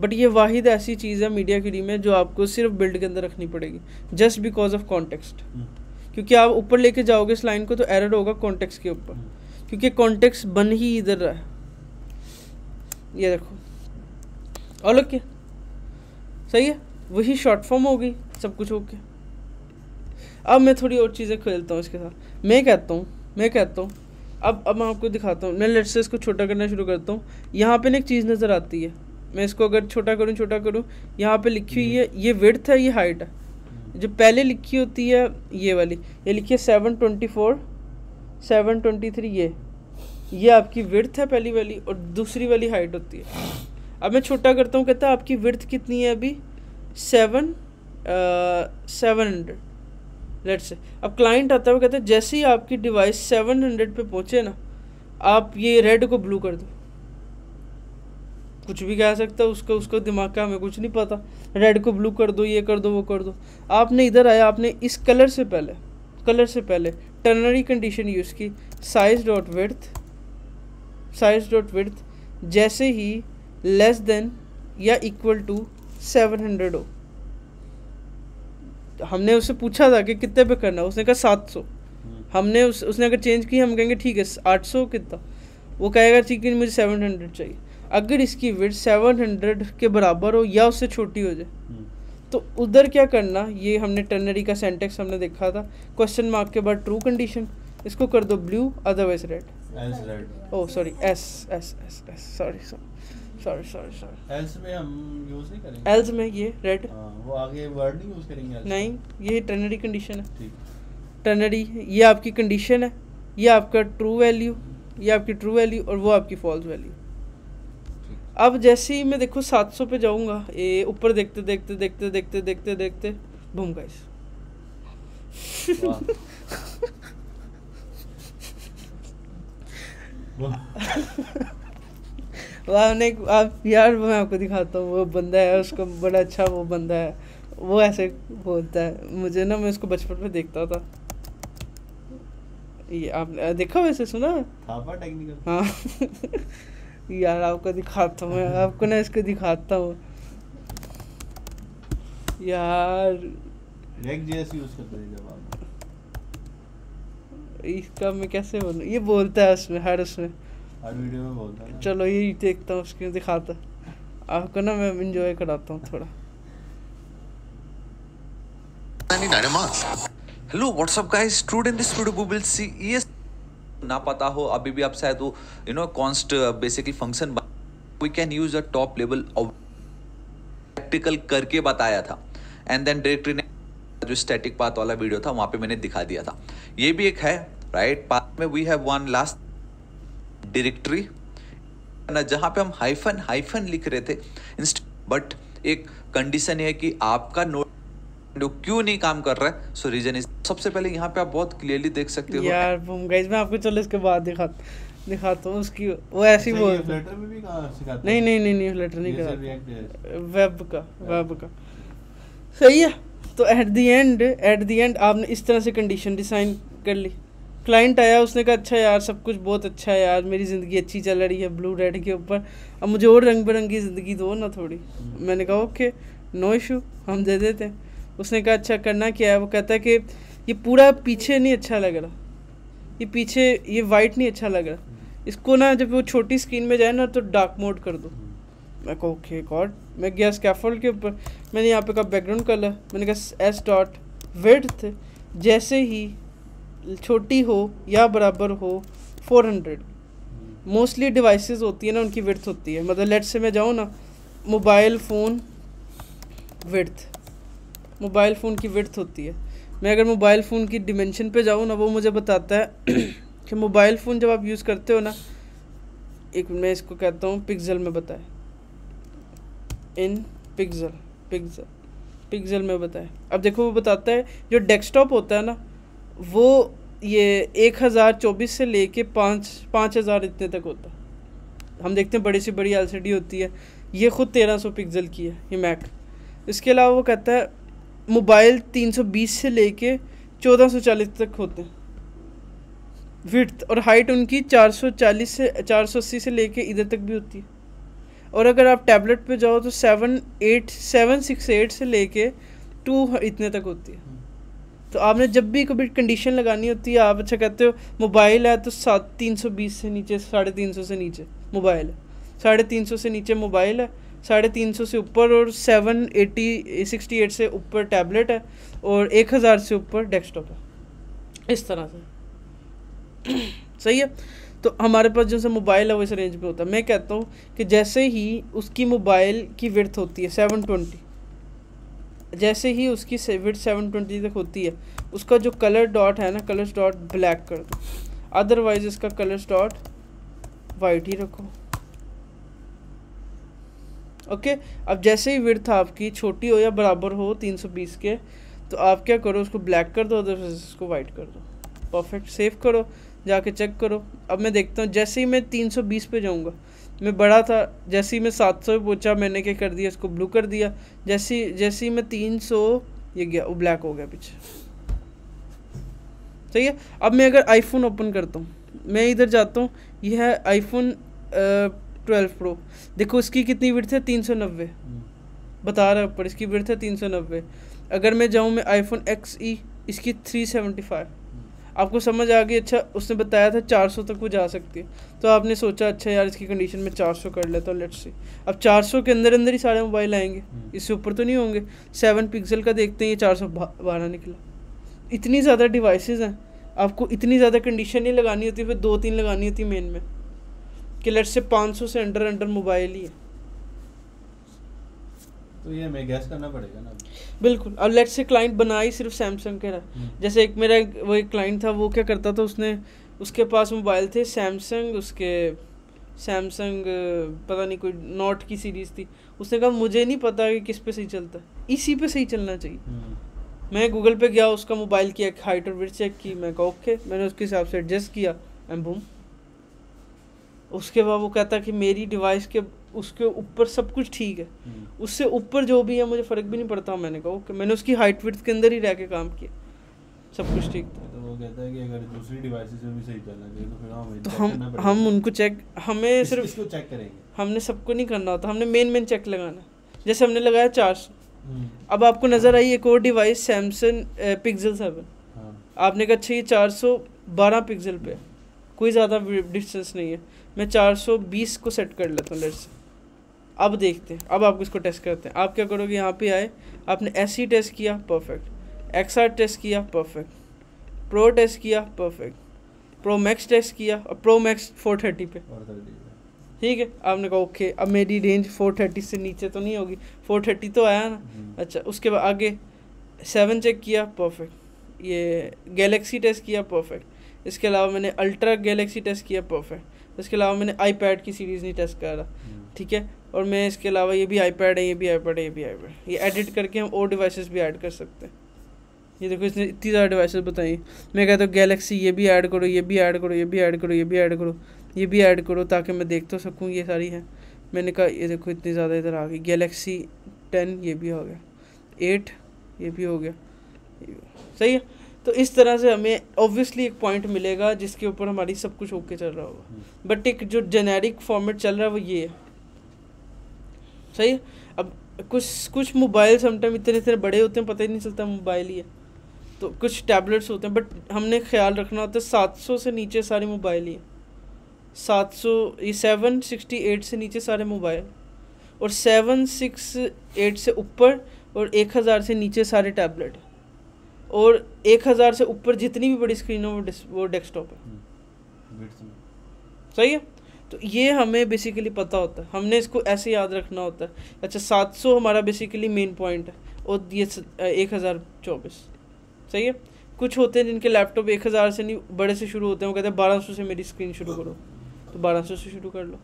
बट ये वाहिद ऐसी चीज़ है मीडिया क्यूरी में जो आपको सिर्फ बिल्ड के अंदर रखनी पड़ेगी जस्ट बिकॉज ऑफ कॉन्टेक्स्ट। क्योंकि आप ऊपर लेके जाओगे इस लाइन को तो एरर होगा कॉन्टेक्स्ट के ऊपर, क्योंकि कॉन्टेक्स्ट बन ही इधर रहा है। ये देखो और लोग क्या सही है, वही शॉर्ट फॉर्म हो गई, सब कुछ ओके। अब मैं थोड़ी और चीज़ें खेलता हूँ इसके साथ। मैं कहता हूँ अब मैं आपको दिखाता हूँ। मैं लेट्स से इसको छोटा करना शुरू करता हूँ। यहाँ पे ना एक चीज़ नज़र आती है, मैं इसको अगर छोटा करूँ, यहाँ पे लिखी हुई है ये विड्थ है, ये हाइट है। जो पहले लिखी होती है ये वाली, ये लिखी है 724 723, ये आपकी विड्थ है पहली वाली, और दूसरी वाली हाइट होती है। अब मैं छोटा करता हूँ, कहता है आपकी विड्थ कितनी है अभी 700 लेट्स से। अब क्लाइंट आता है वो कहता है जैसे ही आपकी डिवाइस 700 पे पहुँचे ना, आप ये रेड को ब्लू कर दो। कुछ भी कह सकता है उसको दिमाग का हमें कुछ नहीं पता। रेड को ब्लू कर दो, ये कर दो, वो कर दो। आपने इधर आया, आपने इस कलर से पहले टर्नरी कंडीशन यूज़ की, साइज डॉट विड्थ जैसे ही लेस देन या इक्वल टू 700 हो। हमने उससे पूछा था कि कितने पे करना है, उसने कहा 700। हमने उसने अगर चेंज की हम कहेंगे ठीक है 800 कितना, वो कहेगा ठीक है मुझे 700 चाहिए। अगर इसकी विड्थ 700 के बराबर हो या उससे छोटी हो जाए तो उधर क्या करना, ये हमने टर्नरी का सेंटेक्स हमने देखा था, क्वेश्चन मार्क के बाद ट्रू कंडीशन, इसको कर दो blue otherwise red. Oh sorry S sorry else में हम यूज नहीं करेंगे, एल्स में ये रेड, वो आगे वर्ड नहीं यूज करेंगे एल्स नहीं, ये टर्नरी कंडीशन है। ठीक, टर्नरी ये आपकी कंडीशन है, ये आपका ट्रू वैल्यू, ये आपकी ट्रू वैल्यू और वो आपकी फॉल्स वैल्यू। अब जैसे ही मैं देखो 700 पे जाऊंगा, ये ऊपर देखते बूम गाइस आप यार मैं आपको दिखाता हूँ, वो बंदा है उसको बड़ा अच्छा, वो बंदा है वो ऐसे बोलता है मुझे ना, मैं उसको बचपन में देखता था। ये आपने देखा वैसे सुना थापा टेक्निकल? हाँ यार आपको दिखाता हूँ, मैं आपको ना इसको दिखाता हूँ यार। React.js यूज करते हैं जब आप, इसका मैं कैसे बोलूँ, ये बोलता है उसमें हर वीडियो में बोलता है। चलो ये देखता हूँ उसके दिखाता आपको ना, मैं एंजॉय कराता हूँ थोड़ा। Hello what's up guys, today in this video we will see ये ना पता हो अभी भी आप शायद वो const basically function we can use a top level of practical करके बताया था, एंड देन डायरेक्टरी ने जो स्टैटिक पाथ वाला वीडियो था वहां पे मैंने दिखा दिया था। ये भी एक है राइट पाथ में we have one last directory ना जहां पे हम हाइफन लिख रहे थे, बट एक कंडीशन है कि आपका नोड क्यों नहीं काम कर रहा है। सो रीजन इज, सबसे पहले यहाँ पे आप बहुत क्लियरली देख सकते हो यार बूम गाइस, मैं आपको चलो इसके बाद दिखाता हूँ उसकी, वो ऐसी बोल फ्लटर में भी सिखाते हैं? नहीं फ्लटर नहीं कराता, वेब का सही है। तो एट द एंड आपने इस तरह से कंडीशन डिज़ाइन कर ली। क्लाइंट आया, उसने कहा अच्छा यार सब कुछ बहुत अच्छा है यार, मेरी ज़िंदगी अच्छी चल रही है ब्लू रेड के ऊपर, अब मुझे और रंग बिरंगी ज़िंदगी दो ना थोड़ी। मैंने कहा ओके नो इशू, हम दे देते हैं। उसने कहा अच्छा करना क्या है, वो कहता है कि ये पूरा पीछे नहीं अच्छा लग रहा, ये पीछे ये वाइट नहीं अच्छा लग रहा, इसको ना जब वो छोटी स्क्रीन में जाए ना तो डार्क मोड कर दो। मैं कहा ओके गॉड। मैं गया स्कैफोल्ड के ऊपर, मैंने यहाँ पे कहा बैकग्राउंड कलर, मैंने कहा एस डॉट विड्थ जैसे ही छोटी हो या बराबर हो 400, मोस्टली डिवाइसेस होती है ना उनकी विड्थ होती है, मतलब लेट से मैं जाऊँ ना mobile phone width, mobile phone की विड्थ होती है। मैं अगर मोबाइल फ़ोन की डिमेंशन पे जाऊँ ना वो मुझे बताता है कि मोबाइल फ़ोन जब आप यूज़ करते हो ना, एक मैं इसको कहता हूँ पिक्सल में बताए, इन पिक्सल में बताए। अब देखो वो बताता है जो डेस्कटॉप होता है ना वो ये 1024 से लेके 5000 इतने तक होता है। हम देखते हैं बड़ी सी बड़ी LCD होती है, ये खुद 1300 पिक्सल की है ये मैक। इसके अलावा वो कहता है मोबाइल 320 से लेके 1440 तक होते हैं विड्थ, और हाइट उनकी 440 से 480 से लेके इधर तक भी होती है। और अगर आप टैबलेट पे जाओ तो 768 से लेके 2 इतने तक होती है। तो आपने जब भी कभी कंडीशन लगानी होती है, आप अच्छा कहते हो मोबाइल है तो 320 से नीचे 350 से नीचे मोबाइल है, 350 से नीचे मोबाइल है, 350 से ऊपर और 768 से ऊपर टैबलेट है, और 1000 से ऊपर डेस्कटॉप है, इस तरह से। सही है। तो हमारे पास जो सा मोबाइल है वो इस रेंज में होता है। मैं कहता हूँ कि जैसे ही उसकी मोबाइल की विड्थ होती है 720, जैसे ही उसकी विड्थ 720 तक होती है, उसका जो कलर डॉट है ना, कलर डॉट ब्लैक कर दो, अदरवाइज इसका कलर डॉट वाइट ही रखो। ओके। अब जैसे ही विड्थ आपकी छोटी हो या बराबर हो 320 के, तो आप क्या करो, उसको ब्लैक कर दो, अदरवाइज इसको वाइट कर दो। परफेक्ट। सेव करो, जाके चेक करो। अब मैं देखता हूँ जैसे ही मैं 320 पे जाऊँगा, मैं बड़ा था, जैसे ही मैं 700 पे पहुँचा मैंने क्या कर दिया, इसको ब्लू कर दिया। जैसे ही मैं 300 ये गया, वो ब्लैक हो गया पीछे। सही है। अब मैं अगर आईफोन ओपन करता हूँ, मैं इधर जाता हूँ, ये है आईफोन 12 प्रो, देखो इसकी कितनी विड्थ है 390 बता रहा है ऊपर, इसकी विड्थ है 390। अगर मैं जाऊँ मैं आईफोन XE, इसकी 375। आपको समझ आ गई। अच्छा उसने बताया था 400 तक वो जा सकती है, तो आपने सोचा अच्छा यार इसकी कंडीशन में 400 कर लेता हूँ, लेट्स सी। अब 400 के अंदर अंदर ही सारे मोबाइल आएंगे, इससे ऊपर तो नहीं होंगे। 7 पिक्सल का देखते हैं, ये 412 निकला। इतनी ज़्यादा डिवाइसेस हैं, आपको इतनी ज़्यादा कंडीशन नहीं लगानी होती, फिर 2-3 लगानी होती मेन में, कि लेट्स से 500 से अंडर मोबाइल ही है। तो ये मैं गैस करना पड़ेगा ना। बिल्कुल। अब लेट्स से क्लाइंट बना ही सिर्फ सैमसंग के रहा। जैसे एक मेरा वो एक क्लाइंट था, वो क्या करता था, उसके पास मोबाइल थे सैमसंग, सैमसंग पता नहीं कोई नोट की सीरीज़ थी। उसने कहा मुझे नहीं पता कि किस पे सही चलता है, इसी पे सही चलना चाहिए। मैं गूगल पे गया, उसका मोबाइल की एक हाइट और विड्थ चेक की, मैं कहा ओके, मैंने उसके हिसाब से एडजस्ट किया एंड बूम। उसके बाद वो कहता कि मेरी डिवाइस के उसके ऊपर सब कुछ ठीक है, उससे ऊपर जो भी है मुझे फ़र्क भी नहीं पड़ता। मैंने कहा ओके, मैंने उसकी हाइट विड्थ के अंदर ही रह के काम किया, सब कुछ ठीक था। तो वो कहता है कि अगर दूसरी डिवाइसेस में भी सही चलना चाहिए तो फिर हम उनको चेक, हमें सिर्फ इसको चेक करेंगे, हमने सबको नहीं करना होता, हमने मेन चेक लगाना। जैसे हमने लगाया 400, अब आपको नज़र आई एक और डिवाइस सैमसंग पिक्सल 7, आपने कहा अच्छा ये 412 पिक्सल पे, कोई ज़्यादा डिस्टेंस नहीं है, मैं 420 को सेट कर लेता हूँ लेट्स। अब देखते हैं, अब आपको इसको टेस्ट करते हैं। आप क्या करोगे, यहाँ पे आए, आपने SE टेस्ट किया परफेक्ट, XR टेस्ट किया परफेक्ट, प्रो टेस्ट किया परफेक्ट, प्रो मैक्स टेस्ट किया, और प्रो मैक्स 430 पे, ठीक है। आपने कहा ओके, अब मेरी रेंज 430 से नीचे तो नहीं होगी, 430 तो आया ना। अच्छा उसके बाद आगे 7 चेक किया परफेक्ट, ये गैलेक्सी टेस्ट किया परफेक्ट, इसके अलावा मैंने अल्ट्रा गैलेक्सी टेस्ट किया परफेक्ट, इसके अलावा मैंने iPad की सीरीज़ नहीं टेस्ट करा, ठीक है। और मैं इसके अलावा ये भी iPad है, ये भी iPad है, ये भी iPad, ये एडिट करके हम और डिवाइसेस भी ऐड कर सकते हैं। ये देखो इसने इतनी ज़्यादा डिवाइसेस बताई। मैं कहता हूँ गैलेक्सी ये भी ऐड करो, ये भी ऐड करो, ये भी ऐड करो, ये भी ऐड करो, ये भी ऐड करो, ताकि मैं देख तो सकूँ ये सारी है। मैंने कहा ये देखो इतनी ज़्यादा इधर आ गई, गैलेक्सी 10 ये भी हो गया, 8 ये भी हो गया, सही है। तो इस तरह से हमें ऑब्वियसली एक पॉइंट मिलेगा जिसके ऊपर हमारी सब कुछ ओके चल रहा होगा, बट एक जो जेनेरिक फॉर्मेट चल रहा है वो ये है, सही है। अब कुछ मोबाइल समटाइम इतने बड़े होते हैं पता ही नहीं चलता मोबाइल ही है, तो कुछ टैबलेट्स होते हैं, बट हमने ख्याल रखना होता है 700 से नीचे सारे मोबाइल ही है, 700 ये 768 से नीचे सारे मोबाइल, और 768 से ऊपर और 1000 से नीचे सारे टैबलेट, और 1000 से ऊपर जितनी भी बड़ी स्क्रीन हो वो डेस्कटॉप है, सही है। तो ये हमें बेसिकली पता होता है, हमने इसको ऐसे याद रखना होता है। अच्छा 700 हमारा बेसिकली मेन पॉइंट है और ये 1024 सही है। कुछ होते हैं जिनके लैपटॉप 1000 से नहीं बड़े से शुरू होते हैं, वो कहते हैं 1200 से मेरी स्क्रीन शुरू करो, तो 1200 से शुरू कर लो,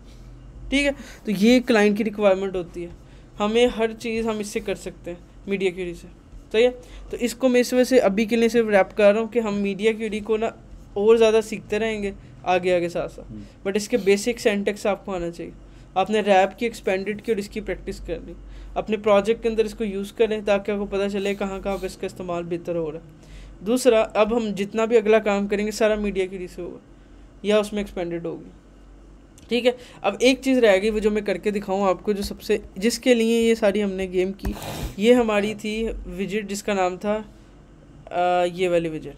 ठीक है। तो ये क्लाइंट की रिक्वायरमेंट होती है, हमें हर चीज़ हम इससे कर सकते हैं मीडिया क्यूरी से, सही है। तो इसको मैं इस वजह से अभी के लिए सिर्फ रैप कर रहा हूँ कि हम मीडिया क्यूरी को ना और ज़्यादा सीखते रहेंगे आगे आगे साथ साथ, बट इसके बेसिक सिंटैक्स आपको आना चाहिए। आपने रैप की एक्सपेंडेड की और इसकी प्रैक्टिस करनी, अपने प्रोजेक्ट के अंदर इसको यूज़ करें ताकि आपको पता चले कहाँ कहाँ पर इसका इस्तेमाल बेहतर हो रहा है। दूसरा, अब हम जितना भी अगला काम करेंगे सारा मीडिया क्यूरी से होगा या उसमें एक्सपेंडेड होगी, ठीक है। अब एक चीज़ रह गई वो जो मैं करके दिखाऊँ आपको, जो सबसे जिसके लिए ये सारी हमने गेम की, ये हमारी थी विजिट जिसका नाम था ये वाली विजिट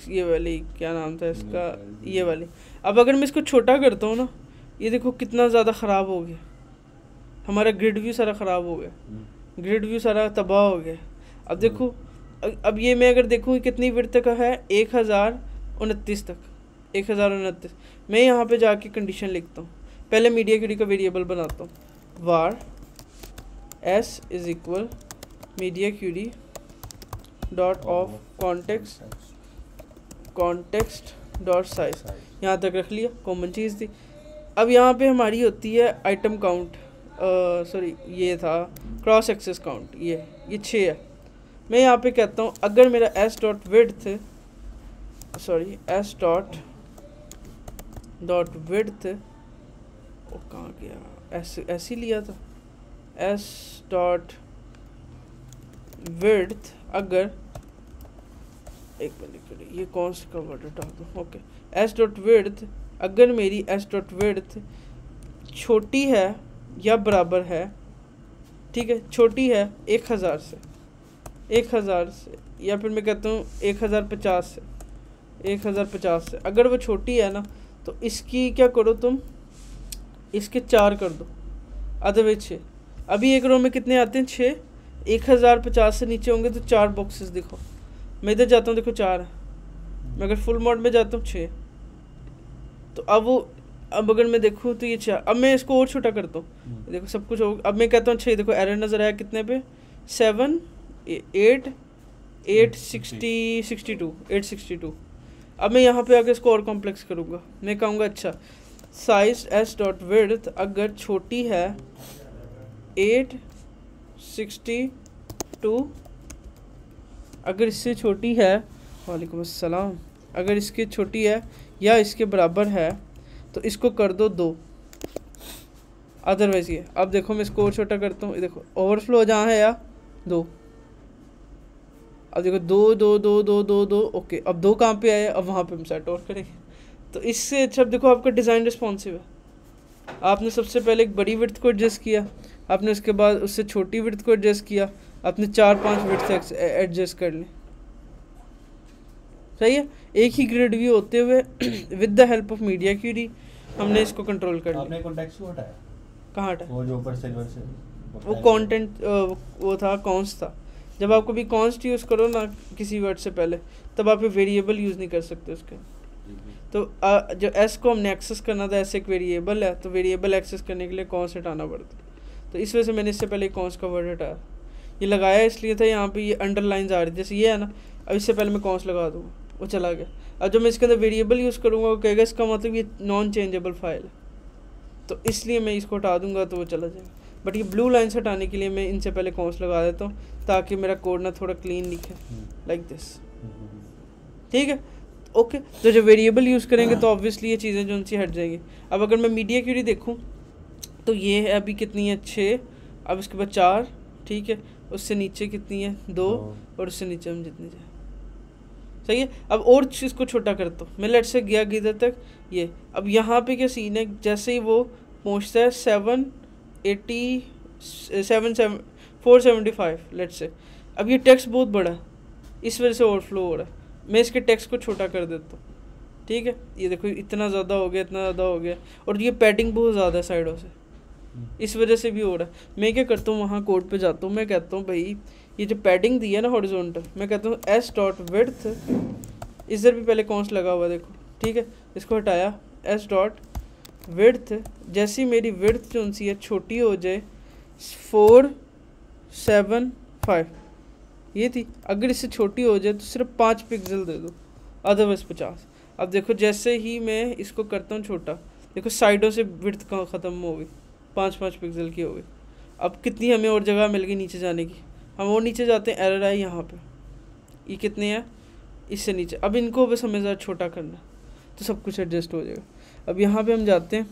ये वाली क्या नाम था इसका, ये वाली। अब अगर मैं इसको छोटा करता हूँ ना, ये देखो कितना ज़्यादा ख़राब हो गया, हमारा ग्रिड व्यू सारा ख़राब हो गया, ग्रिड व्यू सारा तबाह हो गया। अब देखो, अब ये मैं अगर देखूँ कितनी विड्थ का है, 1029 तक, 1029। मैं यहाँ पे जाके कंडीशन लिखता हूँ, पहले मीडिया क्यूरी का वेरिएबल बनाता हूँ, var s is equal media query dot of context dot size, यहाँ तक रख लिया, कॉमन चीज़ थी। अब यहाँ पे हमारी होती है आइटम काउंट, सॉरी ये था क्रॉस एक्सेस काउंट, ये 6 है। मैं यहाँ पे कहता हूँ अगर मेरा s dot width, sorry s dot width, वो कहाँ गया, ऐसे लिया था, s डॉट विड्थ, अगर एक मिनट ये कौन सा का वर्ड डाल दूँ, ओके, s डॉट विड्थ, अगर मेरी s डॉट विड्थ छोटी है या बराबर है, ठीक है, छोटी है 1000 से, 1000 से, या फिर मैं कहता हूँ 1050 से, 1050 से, अगर वो छोटी है ना तो इसकी क्या करो तुम, इसके 4 कर दो, अदरवाइज 6। अभी एक रो में कितने आते हैं, 6, 1050 से नीचे होंगे तो 4 बॉक्सेस दिखो, मैं इधर जाता हूँ देखो 4 है, मैं अगर फुल मोड में जाता हूँ 6, तो अब अगर मैं देखूँ तो ये 4, अब मैं इसको और छोटा करता हूँ, देखो सब कुछ हो, अब मैं कहता हूँ 6, देखो एरर नज़र आया कितने पे, 7 8 862। अब मैं यहाँ पे आके इसको और कॉम्प्लेक्स करूँगा, मैं कहूँगा अच्छा साइज s डॉट विड्थ अगर छोटी है 862, अगर इससे छोटी है, वालेकुम अस्सलाम, अगर इसकी छोटी है या इसके बराबर है तो इसको कर दो 2, अदरवाइज ये। अब देखो मैं इसको और छोटा करता हूँ, देखो ओवरफ्लो जहाँ है या 2, अब देखो 2 2 2 2 2 2, ओके, अब 2 कहाँ पे आए, अब वहाँ पे हम सेट और करेंगे। तो इससे अच्छा अब देखो आपका डिज़ाइन रिस्पॉन्सिव है, आपने सबसे पहले एक बड़ी विड्थ को एडजस्ट किया, आपने उसके बाद उससे छोटी विड्थ को एडजस्ट किया, आपने 4-5 विड्थ एडजस्ट कर ली, सही है। एक ही ग्रिड व्यू होते हुए with the help of media query हमने इसको कंट्रोल कर लिया। आपने कॉन्टेक्स्ट क्यों हटाया? कहाँ हटाया? वो जो ऊपर सिल्वर से वो कंटेंट वो था कॉन्स्ट था। जब आप कभी कॉन्स्ट यूज़ करो ना किसी वर्ड से पहले, तब आप वेरिएबल यूज़ नहीं कर सकते उसके। तो जो एस को हमने एक्सेस करना था, ऐसे एक वेरिएबल है, तो वेरिएबल एक्सेस करने के लिए कॉन्स्ट हटाना पड़ता। तो इस वजह से मैंने इससे पहले कॉन्स्ट का वर्ड हटाया। ये लगाया इसलिए था, यहाँ पे ये अंडरलाइंस आ रही थी, जैसे ये है ना, अब इससे पहले मैं कॉन्स्ट लगा दूँगा, वो चला गया। अब जब मैं इसके अंदर वेरिएबल यूज़ करूँगा, वो कहेगा इसका मतलब ये नॉन चेंजेबल फाइल है, तो इसलिए मैं इसको हटा दूँगा तो वो चला जाएगा। बट ये ब्लू लाइन्स हटाने के लिए मैं इनसे पहले कॉन्स्ट लगा देता हूँ, ताकि मेरा कोड ना थोड़ा क्लीन दिखे, लाइक दिस, ठीक है। ओके, तो जब वेरिएबल यूज़ करेंगे तो ऑब्वियसली ये चीज़ें जो उनसे हट जाएंगी। अब अगर मैं मीडिया क्यूरी देखूँ तो ये है अभी कितनी है 6, अब इसके बाद 4, ठीक है, उससे नीचे कितनी है 2, और उससे नीचे हम जितनी जाए, सही है। अब और चीज़ को छोटा करता हूँ मैं, लेट से गया किधर तक ये, अब यहाँ पे क्या सीन है, जैसे ही वो पहुँचता है 475 लेट से, अब ये टेक्स्ट बहुत बड़ा है, इस वजह से ओवरफ्लो हो रहा है, मैं इसके टेक्स्ट को छोटा कर देता हूँ, ठीक है। ये देखो इतना ज़्यादा हो गया, इतना ज़्यादा हो गया, और ये पैडिंग बहुत ज़्यादा है साइडों से, इस वजह से भी हो रहा है। मैं क्या करता हूँ, वहाँ कोड पे जाता हूँ, मैं कहता हूँ भाई ये जो पैडिंग दी है ना हॉरिजॉन्टल, मैं कहता हूँ एस डॉट विड्थ, इधर भी पहले कॉन्स्ट लगा हुआ देखो, ठीक है, इसको हटाया, एस डॉट विड्थ, जैसी मेरी विड्थ जो सी है छोटी हो जाए 475 ये थी, अगर इससे छोटी हो जाए तो सिर्फ 5 पिक्सल दे दो, अदरवाइज 50। अब देखो जैसे ही मैं इसको करता हूँ छोटा, देखो साइडों से विड्थ कहाँ ख़त्म हो गई, 5-5 पिक्सल की हो गई। अब कितनी हमें और जगह मिल गई नीचे जाने की, हम और नीचे जाते हैं, एरर है यहाँ पे, ये कितने हैं इससे नीचे। अब इनको बस हमें ज़रा छोटा करना तो सब कुछ एडजस्ट हो जाएगा। अब यहाँ पे हम जाते हैं,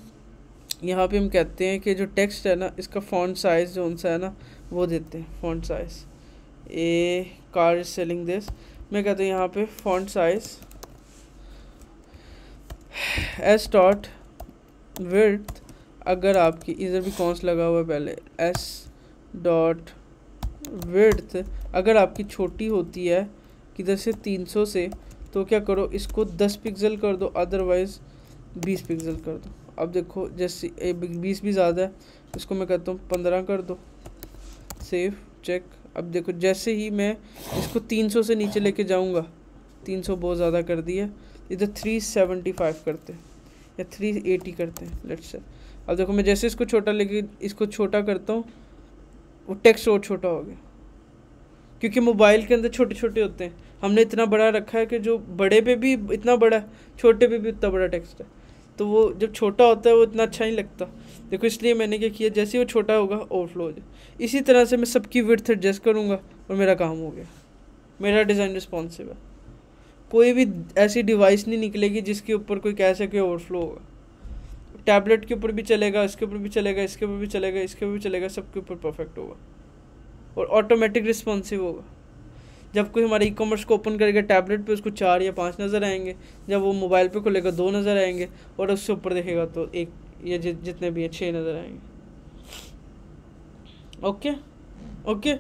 यहाँ पे हम कहते हैं कि जो टेक्स्ट है ना इसका फॉन्ट साइज़ जो उनसा है ना वो देते हैं, font size A car is selling this, मैं कहता हूँ यहाँ पे font size S dot width, अगर आपकी इधर भी कौंस लगा हुआ है पहले, एस डॉट विड्थ अगर आपकी छोटी होती है किधर से 300 से, तो क्या करो इसको 10 पिक्सल कर दो, अदरवाइज़ 20 पिक्सल कर दो। अब देखो जैसे 20 भी ज़्यादा है, इसको मैं कहता हूँ 15 कर दो, सेव चेक। अब देखो जैसे ही मैं इसको 300 से नीचे लेके जाऊँगा, 300 बहुत ज़्यादा कर दिया, इधर 375 करते हैं या 380 करते हैं लेट्स से। अब देखो मैं जैसे इसको छोटा लेके इसको छोटा करता हूँ, वो टेक्स्ट और छोटा हो गया, क्योंकि मोबाइल के अंदर छोटे छोटे होते हैं, हमने इतना बड़ा रखा है कि जो बड़े पे भी इतना बड़ा है, छोटे पे भी उतना बड़ा टेक्स्ट है, तो वो जब छोटा होता है वो इतना अच्छा नहीं लगता। देखो इसलिए मैंने क्या किया, जैसे वो छोटा होगा ओवरफ्लो हो जाए, इसी तरह से मैं सबकी विड्थ एडजस्ट करूँगा और मेरा काम हो गया, मेरा डिज़ाइन रिस्पॉन्सिव है। कोई भी ऐसी डिवाइस नहीं निकलेगी जिसके ऊपर कोई कह सके ओवरफ्लो होगा। टैबलेट के ऊपर भी चलेगा, इसके ऊपर भी चलेगा, इसके ऊपर भी चलेगा, इसके ऊपर भी चलेगा, सबके ऊपर परफेक्ट होगा और ऑटोमेटिक रिस्पॉन्सिव होगा। जब कोई हमारे ई-कॉमर्स को ओपन करेगा टैबलेट पे उसको 4 या 5 नज़र आएंगे, जब वो मोबाइल पे खोलेगा 2 नज़र आएंगे, और उससे ऊपर देखेगा तो 1 या जितने भी हैं 6 नज़र आएंगे। ओके ओके,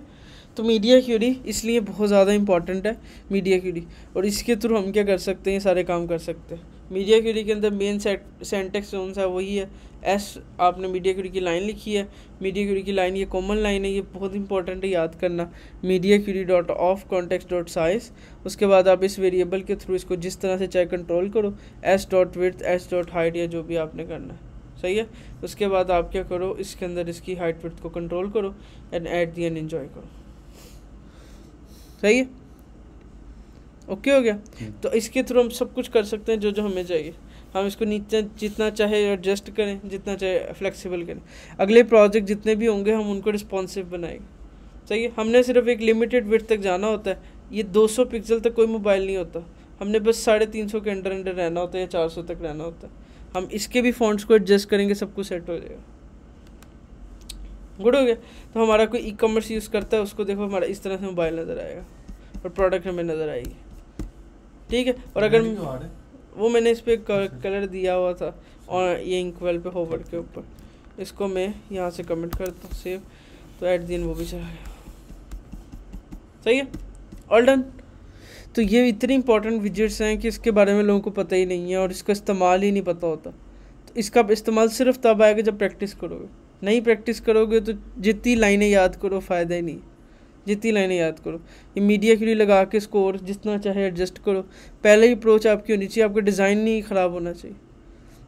तो मीडिया क्यूरी इसलिए बहुत ज़्यादा इंपॉर्टेंट है, मीडिया क्यूरी, और इसके थ्रू हम क्या कर सकते हैं, ये सारे काम कर सकते हैं। मीडिया क्यूरी के अंदर मेन सेंटेक्स कौन सा वही है एस, आपने मीडिया क्यूरी की लाइन लिखी है, मीडिया क्यूरी की लाइन ये कॉमन लाइन है, ये बहुत इंपॉर्टेंट है याद करना, media query dot of context dot size. उसके बाद आप इस वेरिएबल के थ्रू इसको जिस तरह से चाहे कंट्रोल करो, S dot width, S dot height, या जो भी आपने करना है, सही है। उसके बाद आप क्या करो, इसके अंदर इसकी हाइट विड्थ को कंट्रोल करो and at the and enjoy करो, सही है। ओके हो गया। तो इसके थ्रू हम सब कुछ कर सकते हैं जो जो हमें चाहिए, हम इसको नीचे जितना चाहे एडजस्ट करें, जितना चाहे फ्लेक्सिबल करें। अगले प्रोजेक्ट जितने भी होंगे हम उनको रिस्पॉन्सिव बनाएंगे, सही है। हमने सिर्फ एक लिमिटेड विड्थ तक जाना होता है, ये 200 पिक्सल तक कोई मोबाइल नहीं होता, हमने बस 350 के अंडर रहना होता है या 400 तक रहना होता है। हम इसके भी फॉन्ट्स को एडजस्ट करेंगे, सब कुछ सेट हो जाएगा, गुड हो गया। तो हमारा कोई ई-कॉमर्स यूज़ करता है उसको देखो हमारा इस तरह से मोबाइल नज़र आएगा और प्रोडक्ट हमें नज़र आएगी, ठीक है। और अगर वो मैंने इस पर कलर दिया हुआ था और ये इंकवेल पे होवर के ऊपर, इसको मैं यहाँ से कमेंट करता हूँ सेव, तो एट दिन वो भी चला गया, सही है, ऑल डन। तो ये इतनी इंपॉर्टेंट विजेट्स हैं कि इसके बारे में लोगों को पता ही नहीं है और इसका इस्तेमाल ही नहीं पता होता। तो इसका इस्तेमाल सिर्फ तब आएगा जब प्रैक्टिस करोगे, नहीं प्रैक्टिस करोगे तो जितनी लाइनें याद करो फ़ायदा ही नहीं, जितनी लाइनें याद करो। ये मीडिया क्यूरी लगा के स्कोर जितना चाहे एडजस्ट करो, पहले ही अप्रोच आपकी होनी चाहिए, आपका डिज़ाइन नहीं ख़राब होना चाहिए।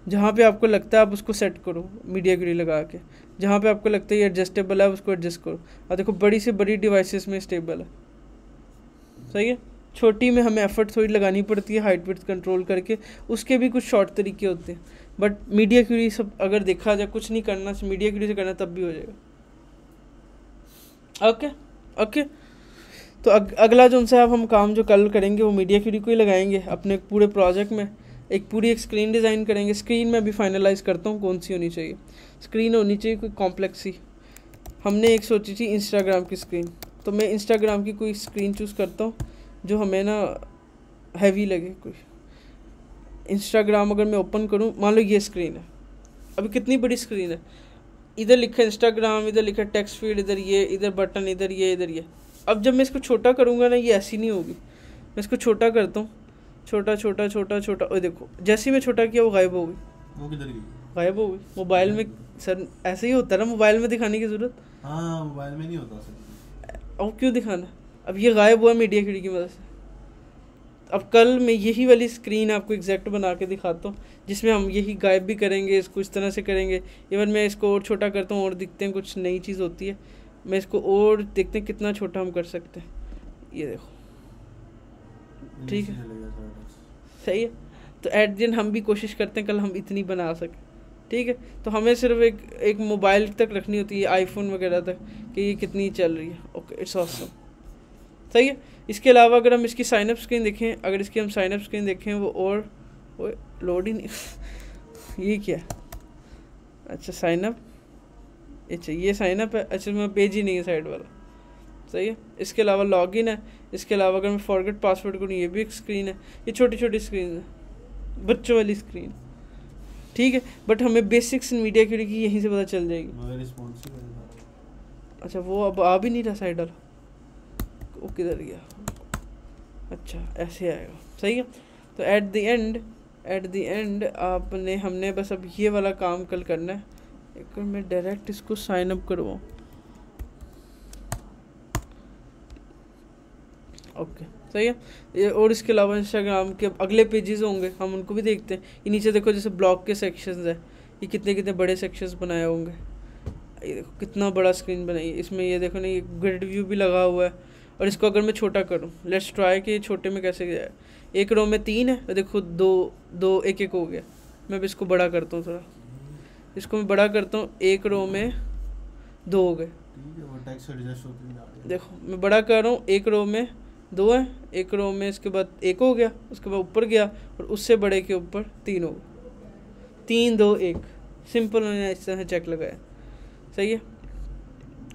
जहाँ पे आपको लगता है आप उसको सेट करो मीडिया क्यूरी लगा के, जहाँ पे आपको लगता है ये एडजस्टेबल है उसको एडजस्ट करो। और देखो बड़ी से बड़ी डिवाइसेस में स्टेबल है, सही है। छोटी में हमें एफर्ट थोड़ी लगानी पड़ती है हाइट विड्थ कंट्रोल करके, उसके भी कुछ शॉर्ट तरीके होते हैं, बट मीडिया क्यूरी सब अगर देखा जाए कुछ नहीं करना, मीडिया क्यूरी से करना तब भी हो जाएगा। ओके ओके, तो अगला जो उनसे अब हम काम जो कल करेंगे वो मीडिया क्यूरी को ही लगाएंगे अपने पूरे प्रोजेक्ट में। एक स्क्रीन डिज़ाइन करेंगे, स्क्रीन में अभी फाइनलाइज करता हूँ कौन सी होनी चाहिए। स्क्रीन होनी चाहिए कोई कॉम्प्लेक्स सी, हमने एक सोची थी इंस्टाग्राम की स्क्रीन, तो मैं इंस्टाग्राम की कोई स्क्रीन चूज़ करता हूँ जो हमें ना हैवी लगे। कोई इंस्टाग्राम अगर मैं ओपन करूँ, मान लो ये स्क्रीन है, अभी कितनी बड़ी स्क्रीन है, इधर लिखा है इंस्टाग्राम, इधर लिखा है टेक्स्ट फीड, इधर ये, इधर बटन, इधर ये, इधर ये। अब जब मैं इसको छोटा करूँगा ना, ये ऐसी नहीं होगी। मैं इसको छोटा करता हूँ, छोटा छोटा छोटा छोटा, और देखो जैसे ही मैं छोटा किया वो गायब हो गई। वो किधर गई? गायब हो गई। मोबाइल में सर ऐसे ही होता है ना, मोबाइल में दिखाने की ज़रूरत, हाँ मोबाइल में नहीं होता सर। अब क्यों दिखाना। अब ये गायब हुआ मीडिया क्यूरी की मदद से, अब कल मैं यही वाली स्क्रीन आपको एग्जैक्ट बना के दिखाता हूँ, जिसमें हम यही गायब भी करेंगे, इसको इस तरह से करेंगे। इवन मैं इसको और छोटा करता हूँ और दिखते हैं कुछ नई चीज़ होती है, मैं इसको और देखते हैं कितना छोटा हम कर सकते हैं। ये देखो, ठीक है, सही है। तो एट द एंड हम भी कोशिश करते हैं कल हम इतनी बना सकें, ठीक है। तो हमें सिर्फ एक मोबाइल तक रखनी होती है, आईफोन वगैरह तक, कि ये कितनी चल रही है। ओके, इट्स ऑसम, सही है। इसके अलावा अगर हम इसकी साइनअप स्क्रीन देखें, अगर इसकी हम साइनअप स्क्रीन देखें वो लोड ही नहीं ये क्या है? अच्छा साइनअप, अच्छा ये साइनअप है, अच्छा मैं पेज ही नहीं है साइड वाला, सही है। इसके अलावा लॉगिन है। इसके अलावा अगर मैं फॉरगेट पासवर्ड करूँ, ये भी एक स्क्रीन है। ये छोटी छोटी स्क्रीन है, बच्चों वाली स्क्रीन, ठीक है। बट हमें बेसिक्स मीडिया की यहीं से पता चल जाएगी। अच्छा वो अब आ भी नहीं रहा साइड वाला, वो किधर गया? अच्छा ऐसे आएगा, सही है। तो एट द एंड हमने बस अब ये वाला काम कल करना है। एक बार मैं डायरेक्ट इसको साइन अप करवाऊँ, ओके, सही है। और इसके अलावा इंस्टाग्राम के अगले पेजेस होंगे, हम उनको भी देखते हैं। ये नीचे देखो, जैसे ब्लॉग के सेक्शंस है, ये कितने कितने बड़े सेक्शंस बनाए होंगे। ये देखो कितना बड़ा स्क्रीन बनाई है इसमें, ये देखो ना, ये ग्रिड व्यू भी लगा हुआ है। और इसको अगर मैं छोटा करूँ, लेट्स ट्राई कि छोटे में कैसे गया है। एक रो में 3 है, तो देखो दो एक हो गया। मैं भी इसको बड़ा करता हूँ थोड़ा, इसको मैं बड़ा करता हूँ। एक रो में 2 हो गए, देखो मैं बड़ा कर रहा हूँ। एक रो में 2 है, एक रो में इसके बाद 1 हो गया, उसके बाद ऊपर गया और उससे बड़े के ऊपर 3 हो गए। 3 2 1, सिंपल मैंने इस तरह चेक लगाया, सही है।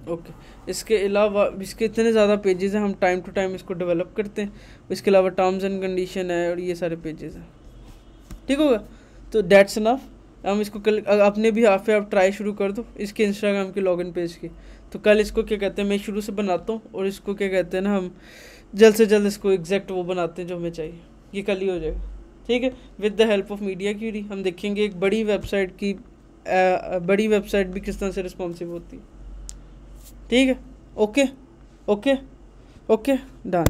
ओके, इसके अलावा इसके इतने ज़्यादा पेजेस हैं, हम टाइम टू टाइम इसको डेवलप करते हैं। इसके अलावा टर्म्स एंड कंडीशन है और ये सारे पेजेस हैं, ठीक होगा। तो दैट्स इनफ। हम इसको कल अपने भी हाफ आप ट्राई शुरू कर दो इसके इंस्टाग्राम के लॉगिन पेज की। तो कल इसको क्या कहते हैं, मैं शुरू से बनाता हूँ और इसको क्या कहते हैं ना, हम जल्द से जल्द इसको एग्जैक्ट वो बनाते हैं जो हमें चाहिए। ये कल ही हो जाएगा, ठीक है। With the help of media query हम देखेंगे एक बड़ी वेबसाइट भी किस तरह से रिस्पॉन्सिव होती है, ठीक है। Okay okay okay, done.